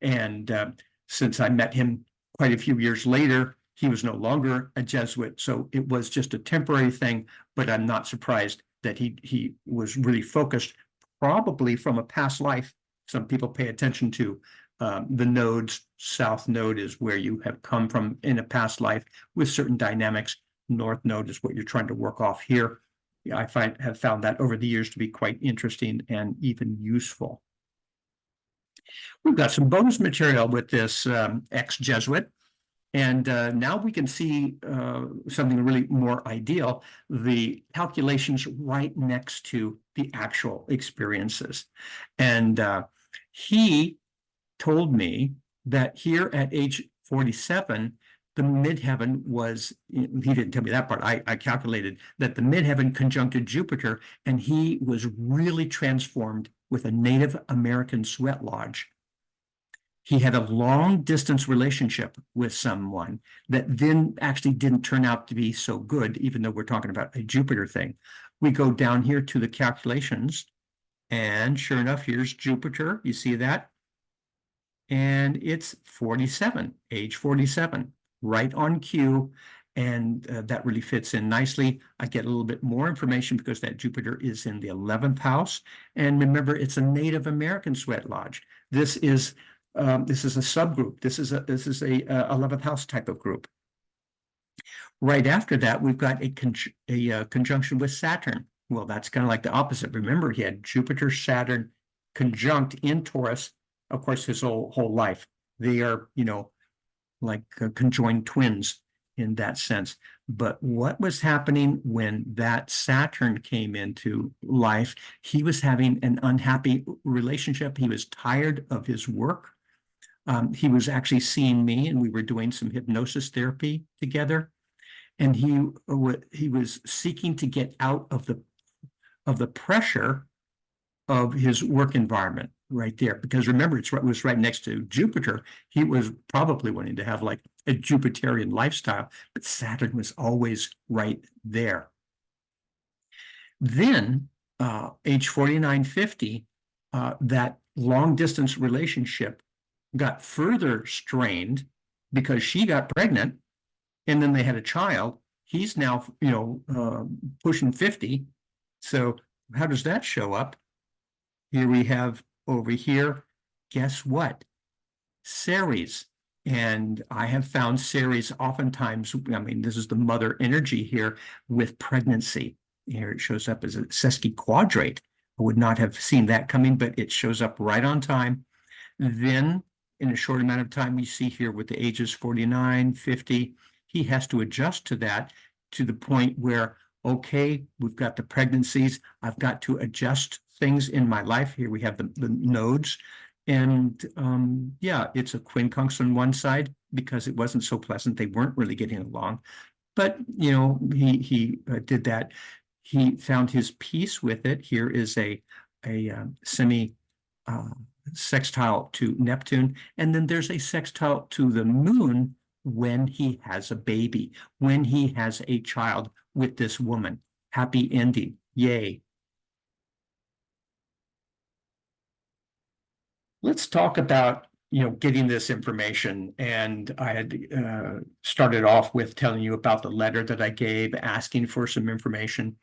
And since I met him quite a few years later, he was no longer a Jesuit. So it was just a temporary thing, but I'm not surprised that he was really focused, probably from a past life. Some people pay attention to the nodes. South node is where you have come from in a past life with certain dynamics. North node is what you're trying to work off here. I have found that over the years to be quite interesting and even useful. We've got some bonus material with this ex-Jesuit. And now we can see something really more ideal, the calculations right next to the actual experiences. And he told me that here at age 47, the midheaven was, he didn't tell me that part, I calculated that the midheaven conjuncted Jupiter, and he was really transformed with a Native American sweat lodge. He had a long distance relationship with someone that then actually didn't turn out to be so good, even though we're talking about a Jupiter thing. We go down here to the calculations, and sure enough, here's Jupiter. You see that? And it's 47, age 47, right on cue. And that really fits in nicely. I get a little bit more information because that Jupiter is in the 11th house. And remember, it's a Native American sweat lodge. This is a subgroup. This is a 11th house type of group. Right after that, we've got a conjunction with Saturn. Well, that's kind of like the opposite. Remember, he had Jupiter, Saturn conjunct in Taurus of course, his whole life. They are, like conjoined twins in that sense. But what was happening when that Saturn came into life? He was having an unhappy relationship. He was tired of his work. He was actually seeing me, and we were doing some hypnosis therapy together. And he was seeking to get out of the pressure of his work environment right there. Because remember, it was right next to Jupiter. He was probably wanting to have like a Jupiterian lifestyle, but Saturn was always right there. Then, age 49, 50, that long distance relationship got further strained because she got pregnant and then they had a child. He's now, pushing 50. So how does that show up? Here we have over here, guess what? Ceres. And I have found Ceres oftentimes, I mean, this is the mother energy here with pregnancy. Here it shows up as a sesquiquadrate. I would not have seen that coming, but it shows up right on time. Then in a short amount of time, we see here with the ages 49, 50, he has to adjust to that to the point where, okay, we've got the pregnancies. I've got to adjust things in my life. Here we have the nodes. And yeah, it's a quincunx on one side because it wasn't so pleasant. They weren't really getting along. But, he did that. He found his peace with it. Here is a semi sextile to Neptune. And then there's a sextile to the moon when he has a baby, when he has a child with this woman. Happy ending. Yay. Let's talk about, getting this information. And I had started off with telling you about the letter that I gave, asking for some information.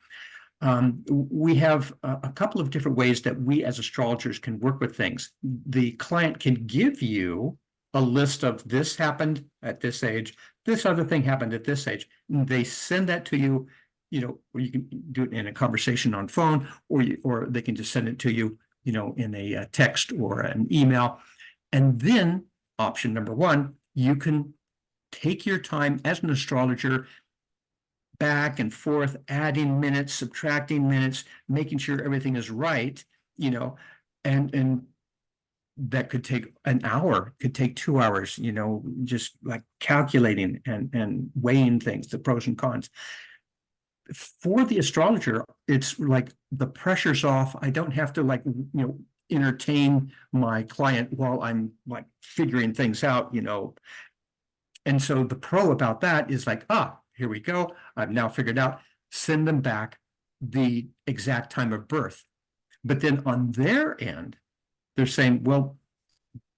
We have a couple of different ways that we as astrologers can work with things. The client can give you a list of this happened at this age, this other thing happened at this age. They send that to you, or you can do it in a conversation on phone, or they can just send it to you, in a text or an email. And then option number one, you can take your time as an astrologer, back and forth, adding minutes, subtracting minutes, making sure everything is right, and that could take an hour, could take 2 hours, just like calculating and weighing things, the pros and cons. For the astrologer, it's like the pressure's off. I don't have to entertain my client while I'm like figuring things out, And so the pro about that is like, here we go. I've now figured out, send them back the exact time of birth. But then on their end, they're saying, well,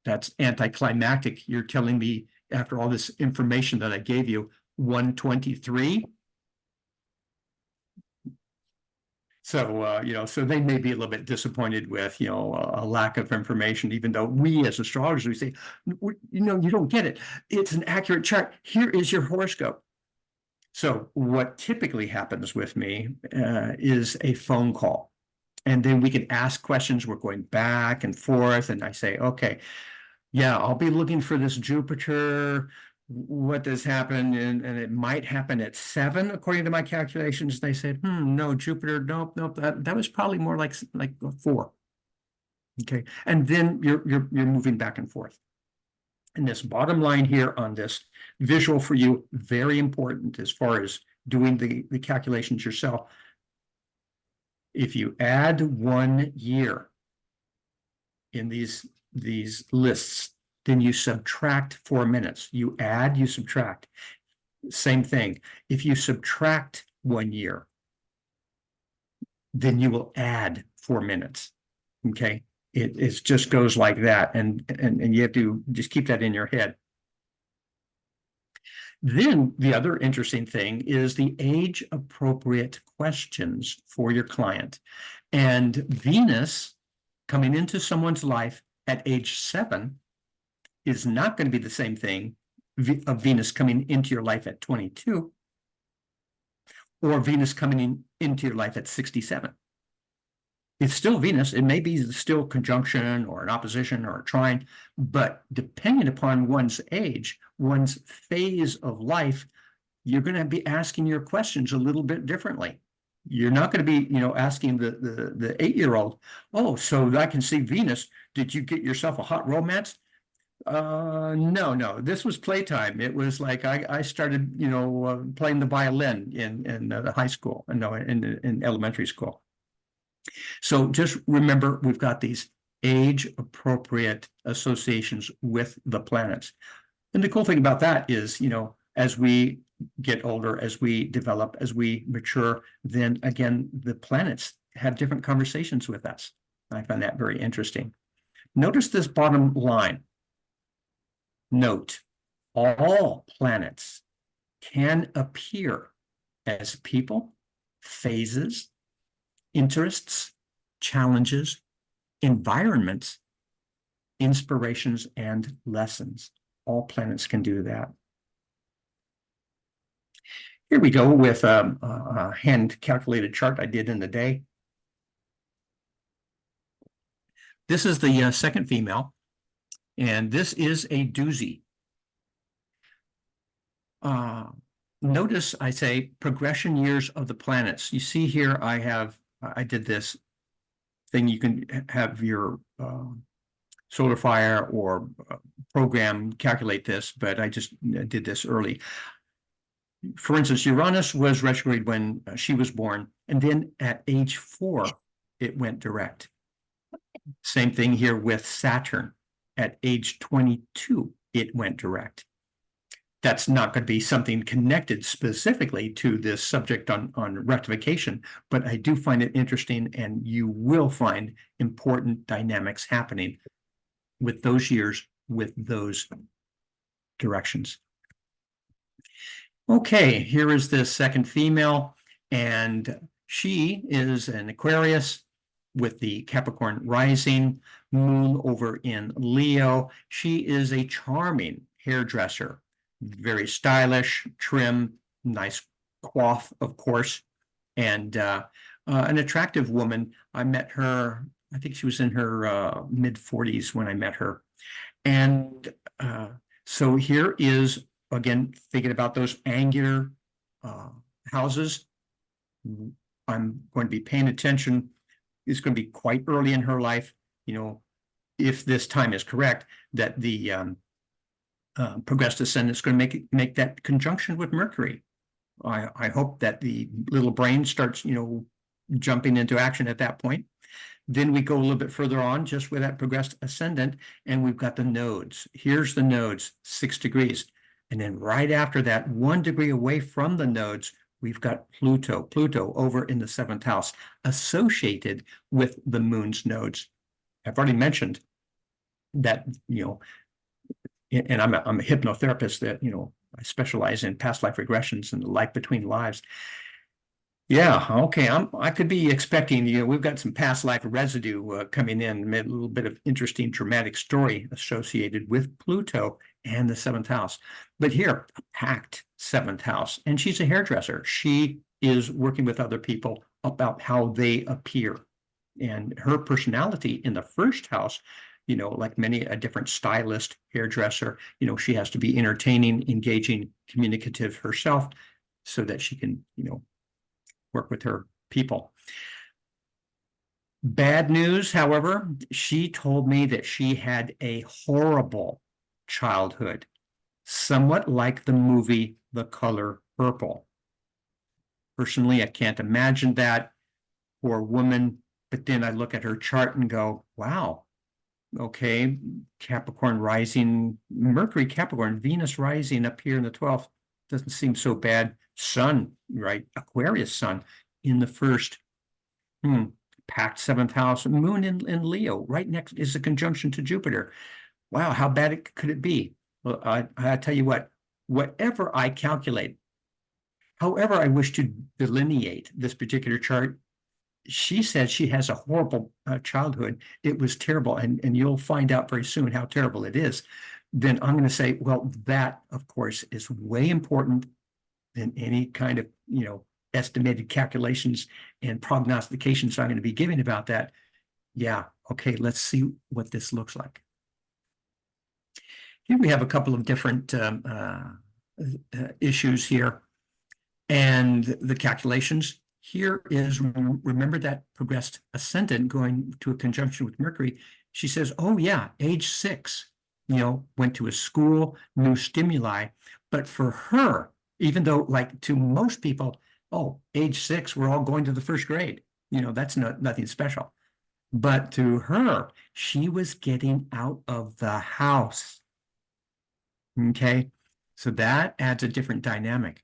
that's anticlimactic. You're telling me after all this information that I gave you, 123. So, so they may be a little bit disappointed with, a lack of information, even though we as astrologers, we say, you don't get it. It's an accurate chart. Here is your horoscope. So what typically happens with me is a phone call. And then we can ask questions. We're going back and forth. And I say, okay, yeah, I'll be looking for this Jupiter. What does happen? And it might happen at 7, according to my calculations. They said, no, Jupiter, nope. That was probably more like 4. Okay. And then you're moving back and forth. And this bottom line here on this visual for you, very important as far as doing the calculations yourself. If you add 1 year in these lists, then you subtract 4 minutes. You add, you subtract. Same thing. If you subtract 1 year, then you will add 4 minutes. Okay. It just goes like that. And you have to just keep that in your head. Then the other interesting thing is the age appropriate questions for your client. And Venus coming into someone's life at age 7 is not going to be the same thing of Venus coming into your life at 22 or Venus coming into your life at 67. It's still Venus. It may be still conjunction or an opposition or a trine, but depending upon one's age, one's phase of life, you're going to be asking your questions a little bit differently. You're not going to be, asking the 8-year-old, oh, so I can see Venus. Did you get yourself a hot romance? No. This was playtime. It was like I started, playing the violin in the high school, no, in elementary school. So just remember, we've got these age-appropriate associations with the planets. And the cool thing about that is, as we get older, as we develop, as we mature, then again, the planets have different conversations with us. I find that very interesting. Notice this bottom line. Note, all planets can appear as people, phases, interests, challenges, environments, inspirations, and lessons. All planets can do that. Here we go with a hand-calculated chart I did in the day. This is the second female, and this is a doozy. Notice I say progression years of the planets. You see here I did this thing. You can have your solar fire or program calculate this, but I just did this early. For instance, Uranus was retrograde when she was born, and then at age 4, it went direct. Same thing here with Saturn. At age 22, it went direct. That's not going to be something connected specifically to this subject on rectification, but I do find it interesting, and you will find important dynamics happening with those years, with those directions. Okay, here is this second female, and she is an Aquarius with the Capricorn rising, moon over in Leo. She is a charming hairdresser, very stylish, trim, nice coif, of course, and an attractive woman. I met her, I think she was in her mid-40s when I met her. And so here is, again, thinking about those angular houses. I'm going to be paying attention. It's going to be quite early in her life, if this time is correct, that the progressed ascendant is going to make that conjunction with Mercury. I hope that the little brain starts, jumping into action at that point. Then we go a little bit further on just with that progressed ascendant, and we've got the nodes. Here's the nodes, 6 degrees. And then right after that, 1 degree away from the nodes, we've got Pluto over in the 7th house, associated with the moon's nodes. I've already mentioned that, and I'm a hypnotherapist that, I specialize in past life regressions and the life between lives. Yeah, okay, I could be expecting, we've got some past life residue coming in, a little bit of interesting dramatic story associated with Pluto and the 7th house. But here, a packed 7th house, and she's a hairdresser. She is working with other people about how they appear. And her personality in the 1st house, like many a different stylist, hairdresser, she has to be entertaining, engaging, communicative herself so that she can, work with her people. Bad news, however, she told me that she had a horrible childhood, somewhat like the movie The Color Purple. Personally, I can't imagine that for a woman, but then I look at her chart and go, wow, okay, Capricorn rising, Mercury Capricorn, Venus rising up here in the 12th, doesn't seem so bad. Sun, right, Aquarius sun in the 1st, packed 7th house, moon in Leo, right next is a conjunction to Jupiter. Wow, how bad could it be? Well, I tell you what, whatever I calculate, however I wish to delineate this particular chart, she said she has a horrible childhood. It was terrible, and you'll find out very soon how terrible it is. Then I'm going to say, well, that, of course, is way important than any kind of, estimated calculations and prognostications I'm going to be giving about that. Yeah, okay, let's see what this looks like. Here we have a couple of different issues here and the calculations. Here is, remember that progressed ascendant going to a conjunction with Mercury. She says, oh yeah, age 6, went to a school, new stimuli. But for her, even though like to most people, oh, age 6, we're all going to the first grade. That's nothing special. But to her, she was getting out of the house. Okay, so that adds a different dynamic.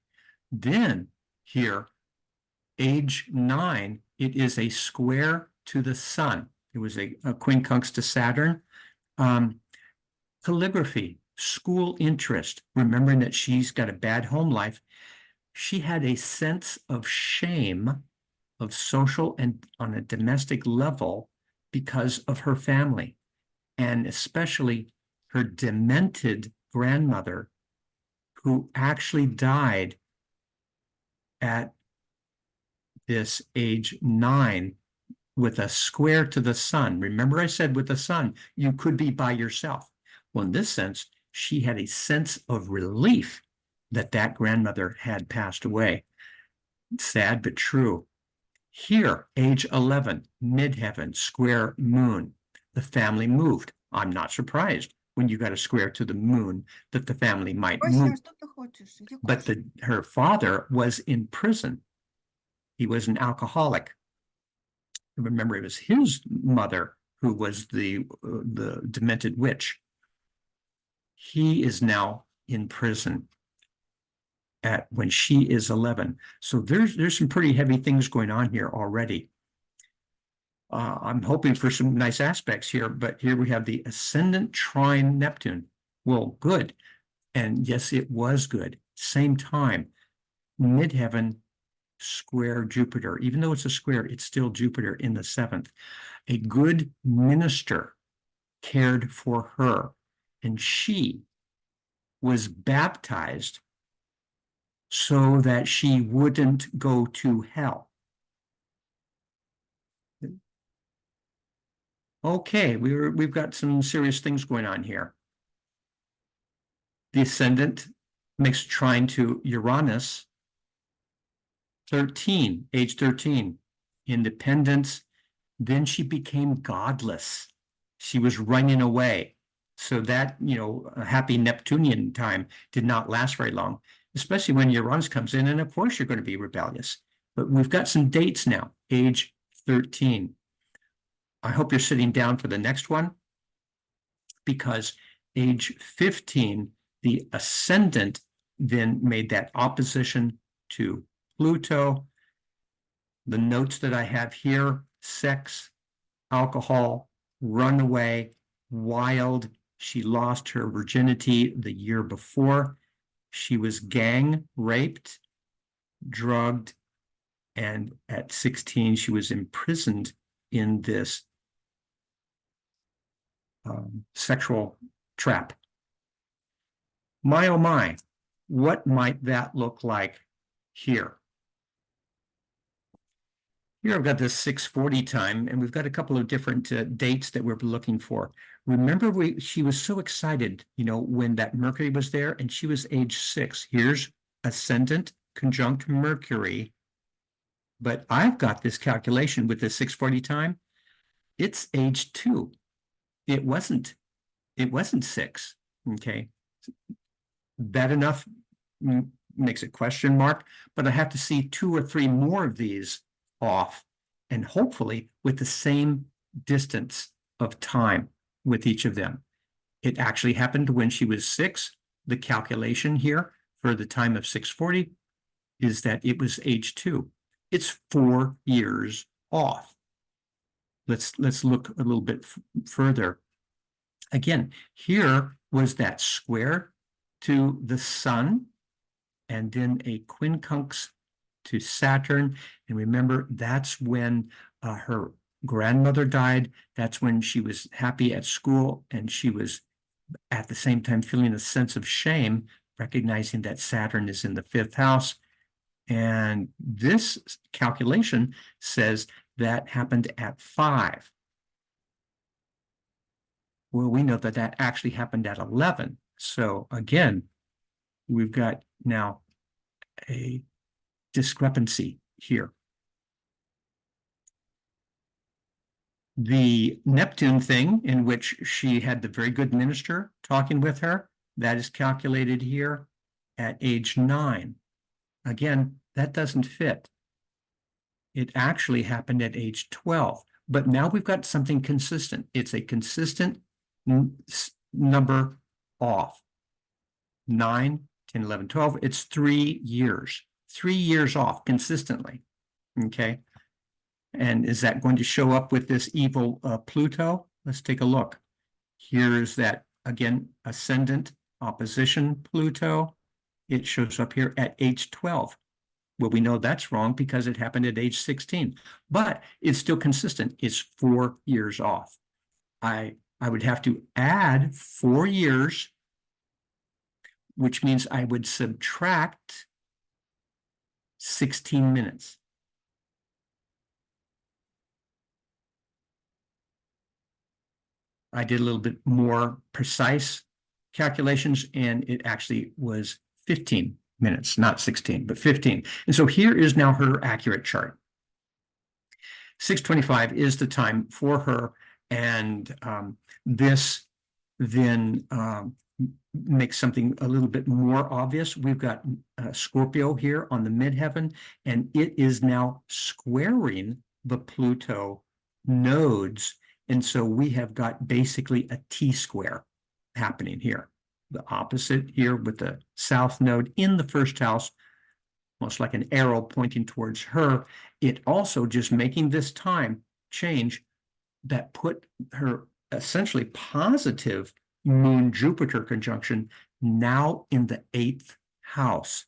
Then here, age 9, it is a square to the sun. It was a quincunx to Saturn. Calligraphy, school interest, remembering that she's got a bad home life. She had a sense of shame, of social and on a domestic level because of her family, and especially her demented grandmother, who actually died at this age 9 with a square to the sun. Remember, I said with the sun, you could be by yourself. Well, in this sense, she had a sense of relief that that grandmother had passed away. Sad but true. Here, age 11, midheaven, square moon. The family moved. I'm not surprised when you got a square to the moon that the family might move. But her father was in prison. He was an alcoholic. Remember, it was his mother who was the demented witch. He is now in prison when she is 11. So there's some pretty heavy things going on here already. I'm hoping for some nice aspects here, but here we have the ascendant trine Neptune. Well, good. And yes, it was good. Same time, midheaven square Jupiter. Even though it's a square, it's still Jupiter in the 7th. A good minister cared for her, and she was baptized so that she wouldn't go to hell. Okay, we've got some serious things going on here. The ascendant makes a trine to Uranus, 13, age 13, independence. Then she became godless. She was running away. So that, a happy Neptunian time did not last very long, especially when Uranus comes in. And of course, you're going to be rebellious. But we've got some dates now, age 13. I hope you're sitting down for the next one, because age 15, the ascendant then made that opposition to Pluto. The notes that I have here: sex, alcohol, runaway, wild. She lost her virginity the year before. She was gang raped, drugged, and at 16, she was imprisoned in this sexual trap. My oh my, what might that look like here? Here I've got this 640 time, and we've got a couple of different dates that we're looking for. Remember, she was so excited, when that Mercury was there, and she was age 6. Here's ascendant conjunct Mercury. But I've got this calculation with this 640 time. It's age 2. It wasn't 6. Okay. That enough makes a question mark, but I have to see 2 or 3 more of these off, and hopefully with the same distance of time with each of them. It actually happened when she was 6. The calculation here for the time of 640 is that it was age 2. It's 4 years off. Let's look a little bit further. Again, here was that square to the sun, and then a quincunx to Saturn. And remember, that's when her grandmother died. That's when she was happy at school, and she was at the same time feeling a sense of shame, recognizing that Saturn is in the 5th house. And this calculation says that happened at 5. Well, we know that that actually happened at 11. So again, we've got now a discrepancy here. The Neptune thing, in which she had the very good minister talking with her, that is calculated here at age 9. Again, that doesn't fit. It actually happened at age 12. But now we've got something consistent. It's a consistent number off. 9, 10, 11, 12. It's 3 years. 3 years off consistently. Okay. And is that going to show up with this evil Pluto? Let's take a look. Here's that, again, ascendant opposition Pluto. It shows up here at age 12. Well, we know that's wrong because it happened at age 16, but it's still consistent. It's 4 years off. I would have to add 4 years, which means I would subtract 16 minutes. I did a little bit more precise calculations, and it actually was 15 minutes, not 16, but 15. And so here is now her accurate chart. 6:25 is the time for her, and this then makes something a little bit more obvious. We've got Scorpio here on the midheaven, and it is now squaring the Pluto nodes. And so we have got basically a T-square happening here. The opposite here with the south node in the first house, almost like an arrow pointing towards her. It also just making this time change that put her essentially positive Moon-Jupiter conjunction now in the 8th house.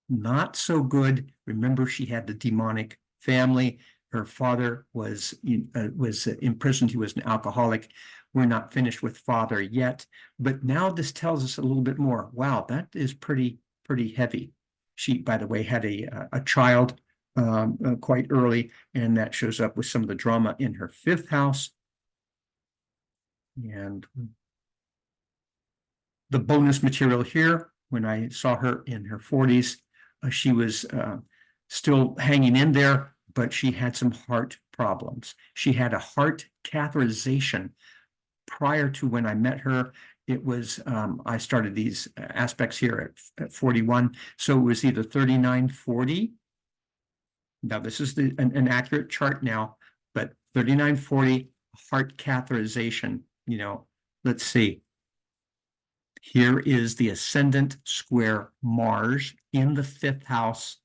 Not so good. Remember, she had the demonic family. Her father was imprisoned. He was an alcoholic. We're not finished with father yet, but now this tells us a little bit more. Wow, that is pretty heavy. She, by the way, had a child quite early, and that shows up with some of the drama in her 5th house. And the bonus material here, when I saw her in her 40s, she was still hanging in there, but she had some heart problems. She had a heart catheterization prior to when I met her. It was, I started these aspects here at 41. So it was either 39, 40. Now this is an accurate chart now, but 39, 40 heart catheterization, let's see. Here is the ascendant square Mars in the 5th house.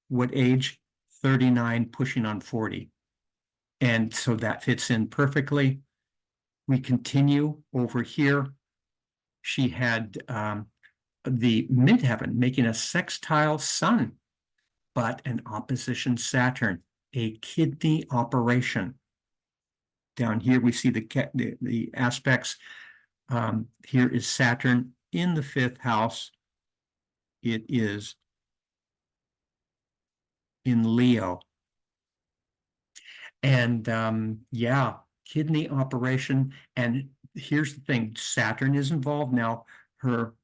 What age? 39, pushing on 40. And so that fits in perfectly. We continue over here. She had the midheaven making a sextile sun, but an opposition Saturn, a kidney operation. Down here we see the aspects. Here is Saturn in the 5th house. It is in Leo. And yeah, kidney operation. And here's the thing, Saturn is involved now. Her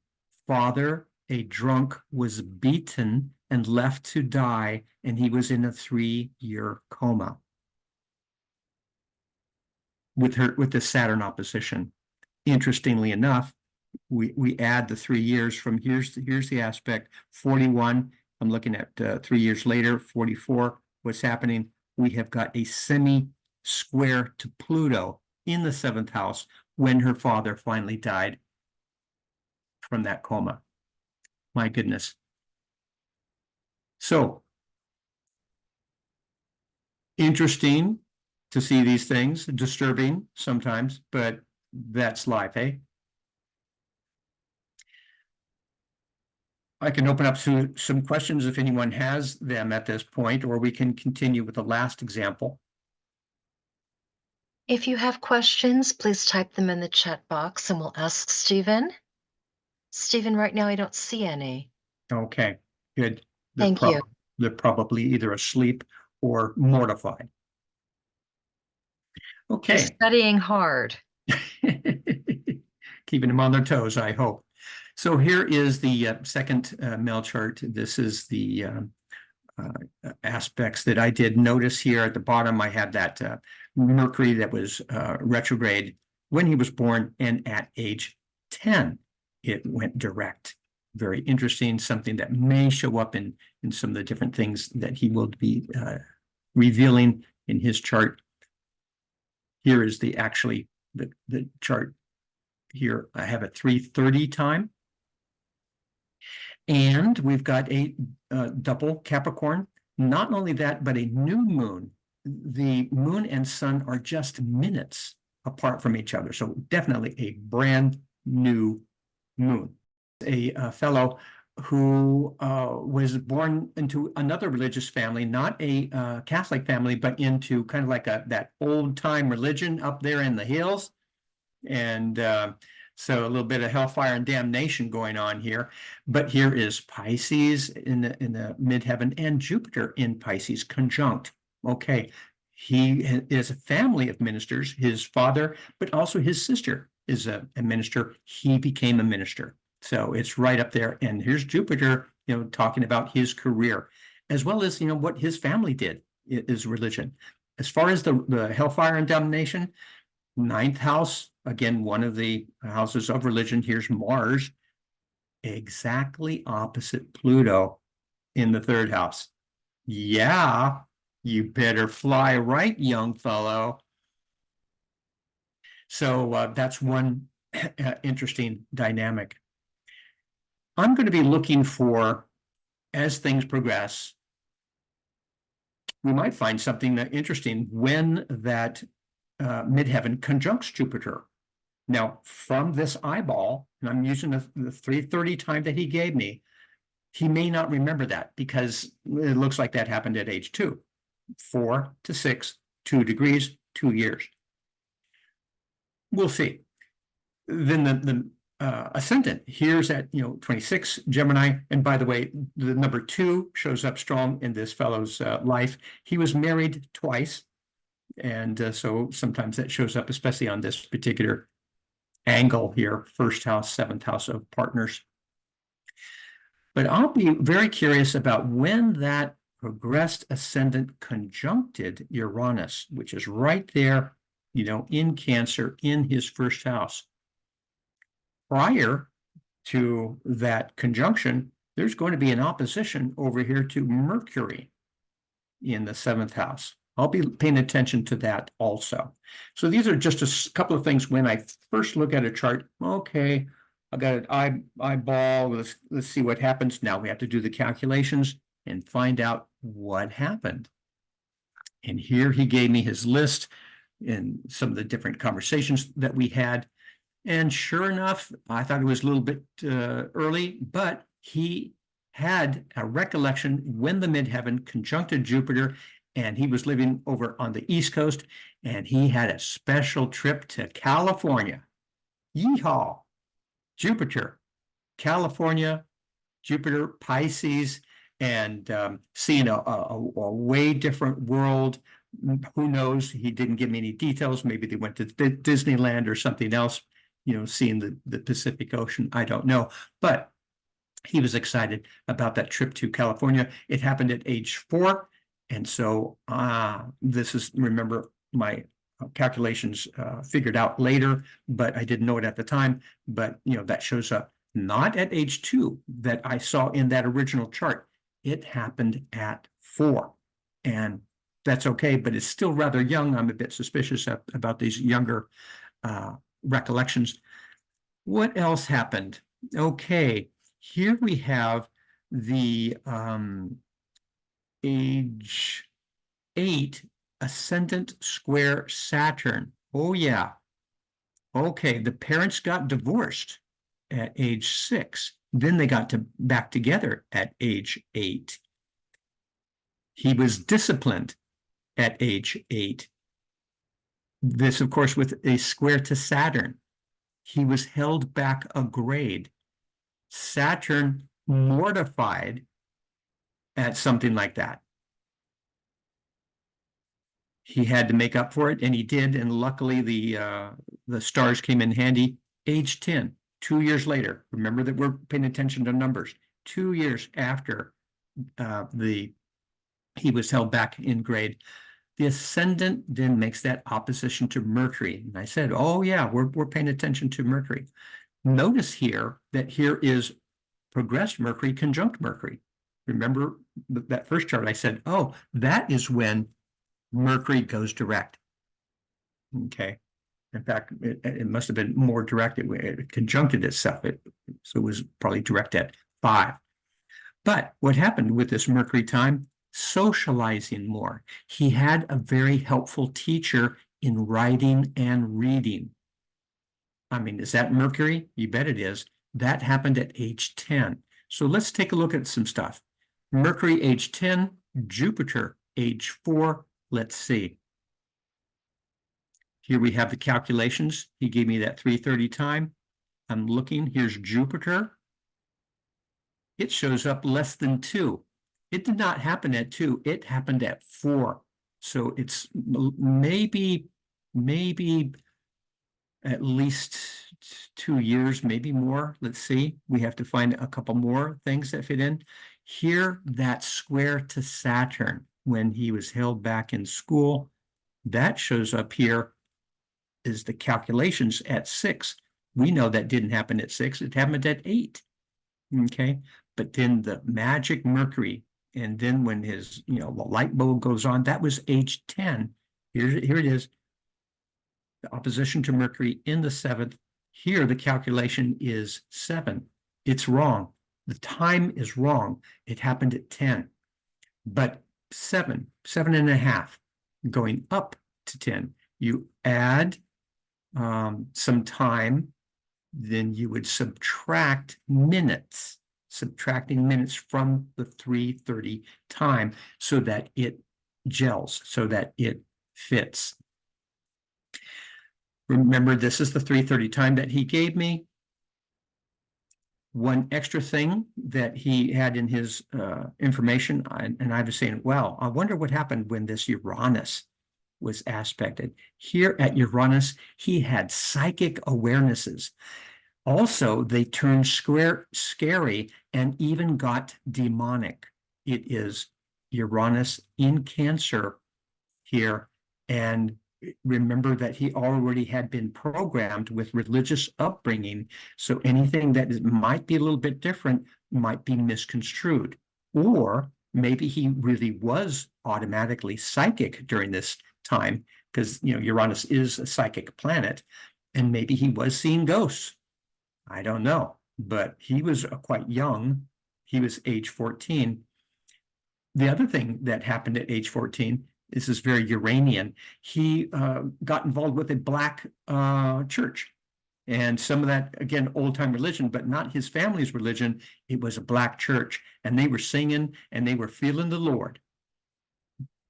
father, a drunk, was beaten and left to die, and he was in a 3-year coma with the Saturn opposition. Interestingly enough, we add the 3 years from here's the aspect 41. I'm looking at 3 years later, 44. What's happening? We have got a semi-square to Pluto in the 7th house when her father finally died from that coma. My goodness. So interesting to see these things, disturbing sometimes, but that's life, eh? I can open up some questions if anyone has them at this point, or we can continue with the last example. If you have questions, please type them in the chat box and we'll ask Stephen. Stephen, right now I don't see any. Okay, good. Thank you. They're probably either asleep or mortified. He's Okay. studying hard. Keeping them on their toes, I hope. So here is the second mail chart. This is the aspects that I did notice here at the bottom. I had that Mercury that was retrograde when he was born, and at age 10, it went direct. Very interesting, something that may show up in some of the different things that he will be revealing in his chart. Here is the chart here. I have a 3:30 time. And we've got a double Capricorn. Not only that, but a new moon. The moon and sun are just minutes apart from each other. So definitely a brand new moon. A fellow who was born into another religious family, not a Catholic family, but into kind of like that old time religion up there in the hills. And so a little bit of hellfire and damnation going on here. But here is Pisces in the midheaven and Jupiter in Pisces conjunct. Okay, he is a family of ministers, his father, but also his sister is a minister. He became a minister. So it's right up there. And here's Jupiter, talking about his career, as well as, what his family did is religion. As far as the hellfire and damnation, ninth house, again, one of the houses of religion. Here's Mars, exactly opposite Pluto in the third house. Yeah, you better fly right, young fellow. So that's one interesting dynamic. I'm going to be looking for, as things progress, we might find something interesting when that midheaven conjuncts Jupiter. Now, from this eyeball, and I'm using the 3:30 time that he gave me, he may not remember that because it looks like that happened at age 2. 4 to 6, 2 degrees, 2 years. We'll see. Then the ascendant, here's at 26 Gemini, and by the way, the number 2 shows up strong in this fellow's life. He was married twice, and so sometimes that shows up, especially on this particular angle here, first house, seventh house of partners. But I'll be very curious about when that progressed ascendant conjuncted Uranus, which is right there, in Cancer in his first house. Prior to that conjunction, there's going to be an opposition over here to Mercury in the seventh house. I'll be paying attention to that also. So these are just a couple of things when I first look at a chart. Okay, I got an eyeball. Let's see what happens. Now we have to do the calculations and find out what happened. And here he gave me his list and some of the different conversations that we had. And sure enough, I thought it was a little bit early, but he had a recollection when the midheaven conjuncted Jupiter, and he was living over on the East Coast, and he had a special trip to California. Yeehaw! Jupiter, California, Jupiter, Pisces, and seeing a way different world. Who knows? He didn't give me any details. Maybe they went to Disneyland or something else, seeing the Pacific Ocean. I don't know. But he was excited about that trip to California. It happened at age 4. And so this is, remember, my calculations figured out later, but I didn't know it at the time. But, that shows up not at age 2 that I saw in that original chart. It happened at 4. And that's okay, but it's still rather young. I'm a bit suspicious about these younger recollections. What else happened? Okay, here we have the age 8 ascendant square Saturn. Oh yeah. Okay, the parents got divorced at age 6. Then they got back together at age 8. He was disciplined at age 8. This, of course, with a square to Saturn. He was held back a grade. Saturn mortified at something like that. He had to make up for it, and he did. And luckily, the stars came in handy. Age 10, 2 years later. Remember that we're paying attention to numbers. 2 years after he was held back in grade, the ascendant then makes that opposition to Mercury. And I said, oh yeah, we're paying attention to Mercury. Notice here that here is progressed Mercury conjunct Mercury. Remember that first chart I said, oh, that is when Mercury goes direct. Okay. In fact, it must have been more direct. It conjuncted itself. So it was probably direct at 5. But what happened with this Mercury time? Socializing more. He had a very helpful teacher in writing and reading. I mean, is that Mercury? You bet it is. That happened at age 10. So let's take a look at some stuff. Mercury age 10, Jupiter age 4. Let's see. Here we have the calculations. He gave me that 3:30 time. I'm looking. Here's Jupiter. It shows up less than 2. It did not happen at 2. It happened at 4. So it's maybe at least 2 years, maybe more. Let's see. We have to find a couple more things that fit in. Here, that square to Saturn when he was held back in school, that shows up here is the calculations at 6. We know that didn't happen at 6. It happened at 8. Okay. But then the magic Mercury, and then when his, the light bulb goes on, that was age 10. Here it is. The opposition to Mercury in the 7th. Here, the calculation is 7. It's wrong. The time is wrong. It happened at 10. But 7.5, going up to 10. You add some time, then you would subtract minutes, subtracting minutes from the 3:30 time so that it gels, so that it fits. Remember, this is the 3:30 time that he gave me. One extra thing that he had in his information, and I was saying, well, I wonder what happened when this Uranus was aspected. Here at Uranus, he had psychic awarenesses. Also, they turned scary and even got demonic. It is Uranus in Cancer here. And remember that he already had been programmed with religious upbringing. So anything that might be a little bit different might be misconstrued. Or maybe he really was automatically psychic during this time, because Uranus is a psychic planet, and maybe he was seeing ghosts. I don't know, but he was quite young. He was age 14. The other thing that happened at age 14, this is very Uranian, he got involved with a black church. And some of that, again, old-time religion, but not his family's religion. It was a black church, and they were singing and they were feeling the Lord.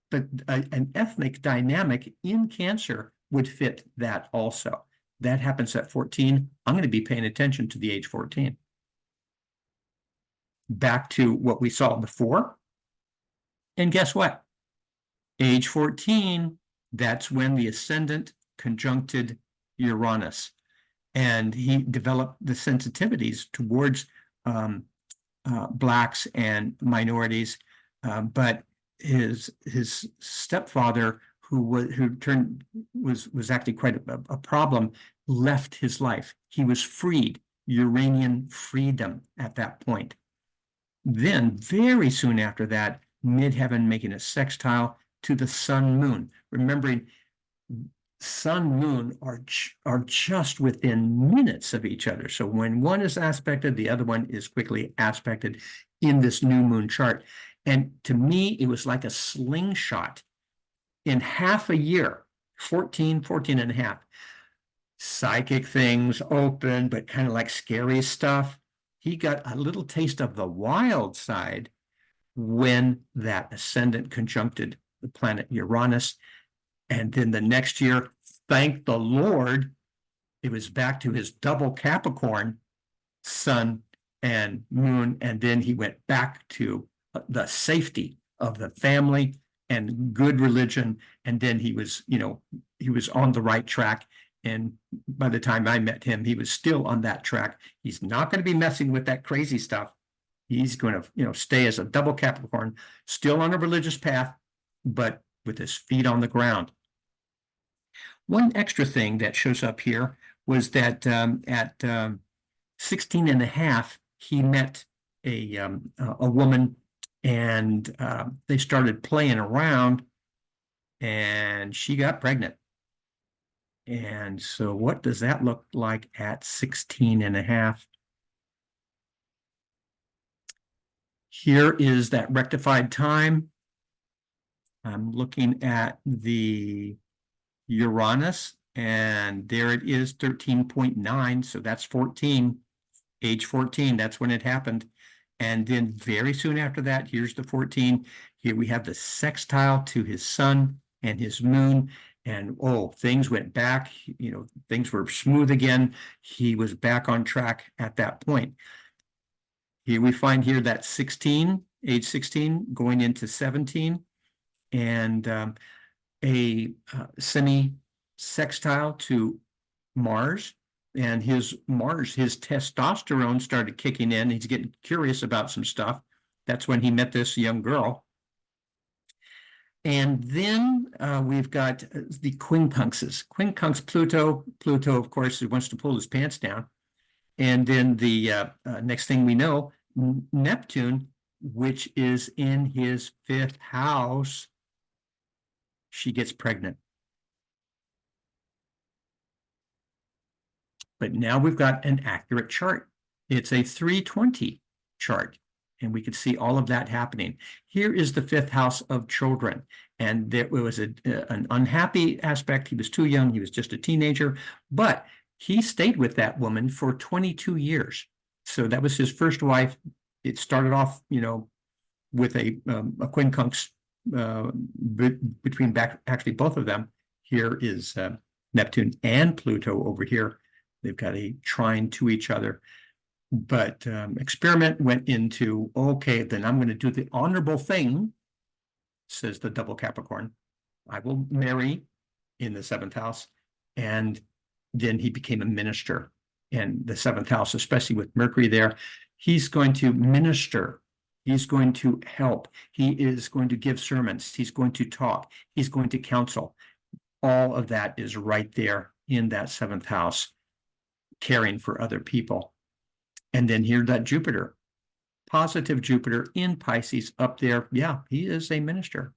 But an ethnic dynamic in Cancer would fit that also. That happens at 14. I'm going to be paying attention to the age 14. Back to what we saw before. And guess what? Age 14, that's when the ascendant conjuncted Uranus. And he developed the sensitivities towards blacks and minorities. But his stepfather, who was actually quite a problem, left his life. He was freed, Uranian freedom at that point. Then, very soon after that, midheaven making a sextile to the sun moon. Remembering, sun moon are just within minutes of each other. So when one is aspected, the other one is quickly aspected in this new moon chart. And to me, it was like a slingshot. In half a year, 14 and a half, psychic things open, but kind of like scary stuff. He got a little taste of the wild side when that ascendant conjuncted the planet Uranus. And then the next year, thank the Lord, it was back to his double Capricorn, sun and moon. And then he went back to the safety of the family and good religion. And then he was, he was on the right track. And by the time I met him, he was still on that track. He's not going to be messing with that crazy stuff. He's going to, stay as a double Capricorn, still on a religious path, but with his feet on the ground. One extra thing that shows up here was that at 16 and a half, he met a woman, and they started playing around, and she got pregnant. And so what does that look like at 16 and a half? Here is that rectified time. I'm looking at the Uranus, and there it is, 13.9. So that's 14, age 14. That's when it happened. And then very soon after that, here's the 14. Here we have the sextile to his sun and his moon. And things went back, things were smooth again. He was back on track at that point. Here we find here that 16, age 16, going into 17, and a semi-sextile to Mars. And his testosterone started kicking in. He's getting curious about some stuff. That's when he met this young girl. And then we've got the quincunxes. Quincunx Pluto. Pluto, of course, wants to pull his pants down. And then the next thing we know, Neptune, which is in his 5th house, she gets pregnant. But now we've got an accurate chart. It's a 320 chart, and we could see all of that happening. Here is the 5th house of children, and there was an unhappy aspect. He was too young. He was just a teenager, but he stayed with that woman for 22 years. So that was his first wife. It started off, with a quincunx between actually both of them. Here is Neptune and Pluto over here. They've got a trine to each other. But experiment went into, okay, then I'm going to do the honorable thing, says the double Capricorn. I will marry in the 7th house. And then he became a minister. And the 7th house, especially with Mercury there, he's going to minister. He's going to help. He is going to give sermons. He's going to talk. He's going to counsel. All of that is right there in that 7th house, caring for other people. And then here that Jupiter, positive Jupiter in Pisces up there. Yeah, he is a minister.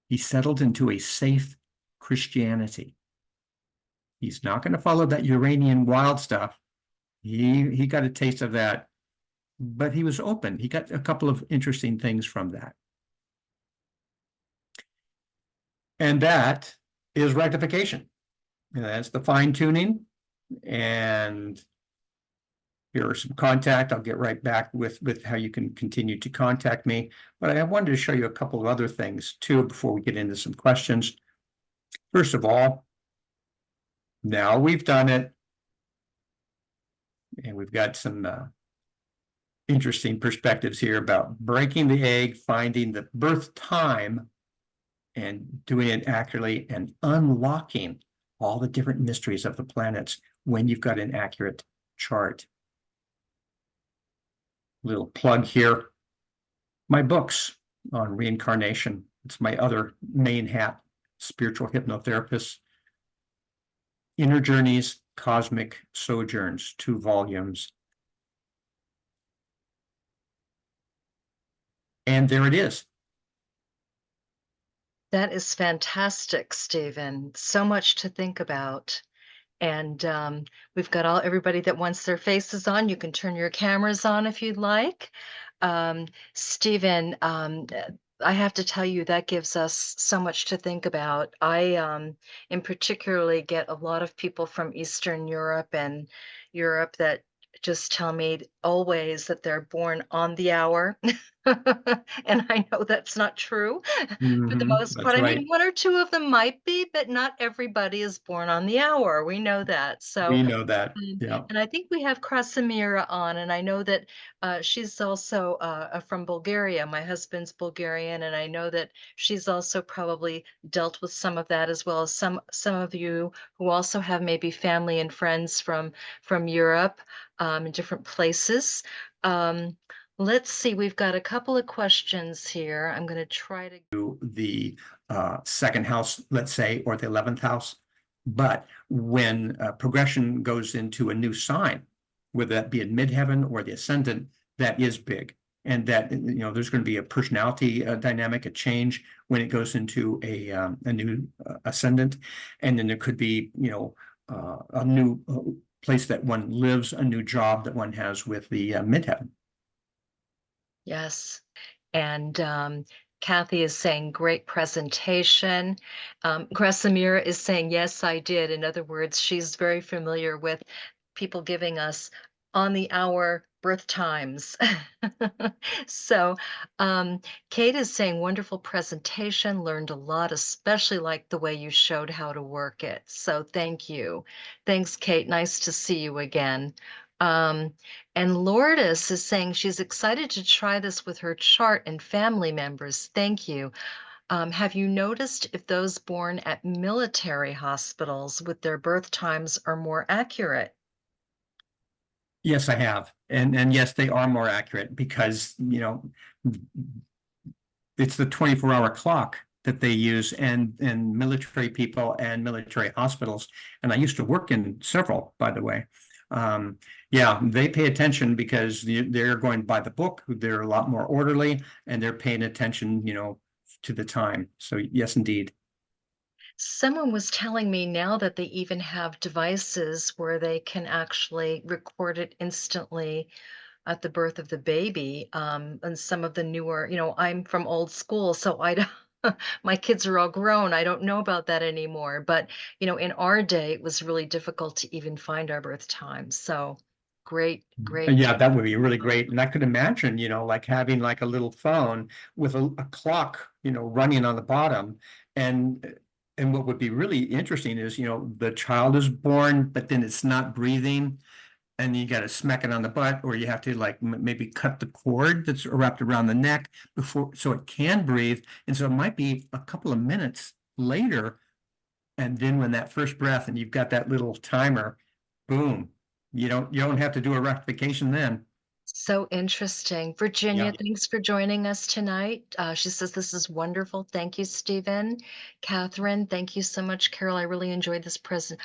He settled into a safe Christianity. He's not going to follow that Uranian wild stuff. He got a taste of that, but he was open. He got a couple of interesting things from that. And that is rectification. And that's the fine tuning. And here are some contact. I'll get right back with how you can continue to contact me. But I wanted to show you a couple of other things too before we get into some questions. First of all, now we've done it. And we've got some interesting perspectives here about breaking the egg, finding the birth time, and doing it accurately, and unlocking all the different mysteries of the planets when you've got an accurate chart. Little plug here. My books on reincarnation. It's my other main hat, spiritual hypnotherapist. Inner Journeys, Cosmic Sojourns, 2 volumes. And there it is. That is fantastic, Stephen. So much to think about. And we've got everybody that wants their faces on. You can turn your cameras on if you'd like. Stephen, I have to tell you that gives us so much to think about. I, in particularly, get a lot of people from Eastern Europe and Europe that just tell me always that they're born on the hour. And I know that's not true for the most part. That's I mean, right. 1 or 2 of them might be, but not everybody is born on the hour. We know that. So, We know that. Yeah. and I think we have Krasimira on, and I know that she's also from Bulgaria. My husband's Bulgarian, and I know that she's also probably dealt with some of that, as well as some of you who also have maybe family and friends from Europe, in different places. Um, let's see. We've got a couple of questions here. I'm going to try to. The second house, let's say, or the 11th house. But when progression goes into a new sign, whether that be in midheaven or the ascendant, that is big. And that, there's going to be a personality dynamic, a change when it goes into a new ascendant. And then there could be, a new place that one lives, a new job that one has with the midheaven. Yes. And Kathy is saying, great presentation. Grasamira is saying, yes, I did. In other words, she's very familiar with people giving us on the hour birth times. So, um, Kate is saying, wonderful presentation, learned a lot, especially like the way you showed how to work it. So, thank you. Thanks, Kate. Nice to see you again. Um, and Lourdes is saying she's excited to try this with her chart and family members. Thank you. Have you noticed if those born at military hospitals with their birth times are more accurate? Yes, I have. And yes, they are more accurate because, it's the 24-hour clock that they use and military people and military hospitals. And I used to work in several, by the way. Yeah, they pay attention because they're going by the book. They're a lot more orderly and they're paying attention, to the time. So yes, indeed. Someone was telling me now that they even have devices where they can actually record it instantly at the birth of the baby. And some of the newer, I'm from old school, so I don't, my kids are all grown. I don't know about that anymore. But, in our day, it was really difficult to even find our birth time. So great, great. Yeah, that would be really great. And I could imagine, like having like a little phone with a clock, running on the bottom. And and what would be really interesting is, the child is born, but then it's not breathing. And you got to smack it on the butt, or you have to like maybe cut the cord that's wrapped around the neck before so it can breathe. And so it might be a couple of minutes later. And then when that first breath and you've got that little timer, boom, you don't have to do a rectification then. So interesting. Virginia, Yeah. thanks for joining us tonight. She says this is wonderful. Thank you, Stephen. Catherine, thank you so much. Carol, I really enjoyed this present.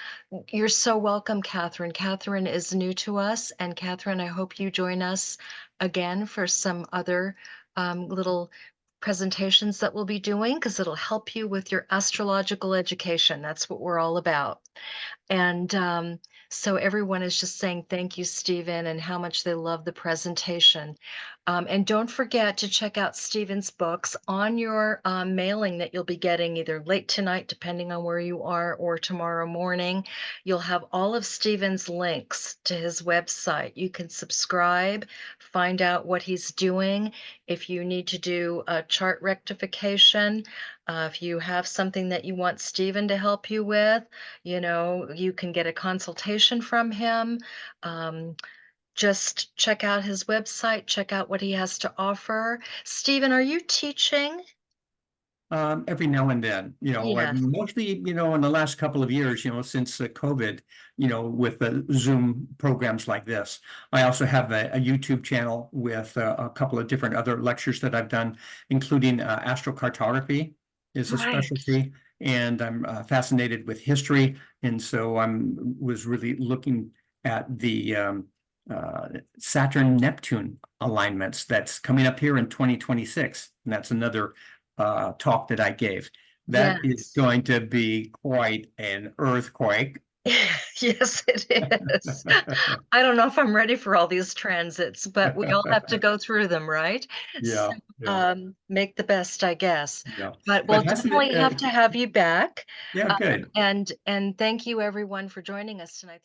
You're so welcome, Catherine. Catherine is new to us. And Catherine, I hope you join us again for some other little presentations that we'll be doing because it'll help you with your astrological education. That's what we're all about. And so everyone is just saying thank you, Stephen, and how much they love the presentation. And don't forget to check out Stephen's books on your mailing that you'll be getting either late tonight, depending on where you are, or tomorrow morning. You'll have all of Stephen's links to his website. You can subscribe, find out what he's doing. If you need to do a chart rectification, if you have something that you want Stephen to help you with, you can get a consultation from him. Um, just check out his website, check out what he has to offer. Stephen, are you teaching? Every now and then, Yes. mostly, in the last couple of years, since COVID, with the Zoom programs like this. I also have a YouTube channel with a couple of different other lectures that I've done, including Astro Cartography is a Right. specialty, and I'm fascinated with history, and so was really looking at the Saturn-Neptune alignments that's coming up here in 2026, and that's another talk that I gave. That is Yes. going to be quite an earthquake. Yes, it is. I don't know if I'm ready for all these transits, but we all have to go through them, right? So, Yeah, yeah, make the best, I guess. yeah. But we'll But hasn't it? definitely have to have you back. Yeah, good. And thank you everyone for joining us tonight.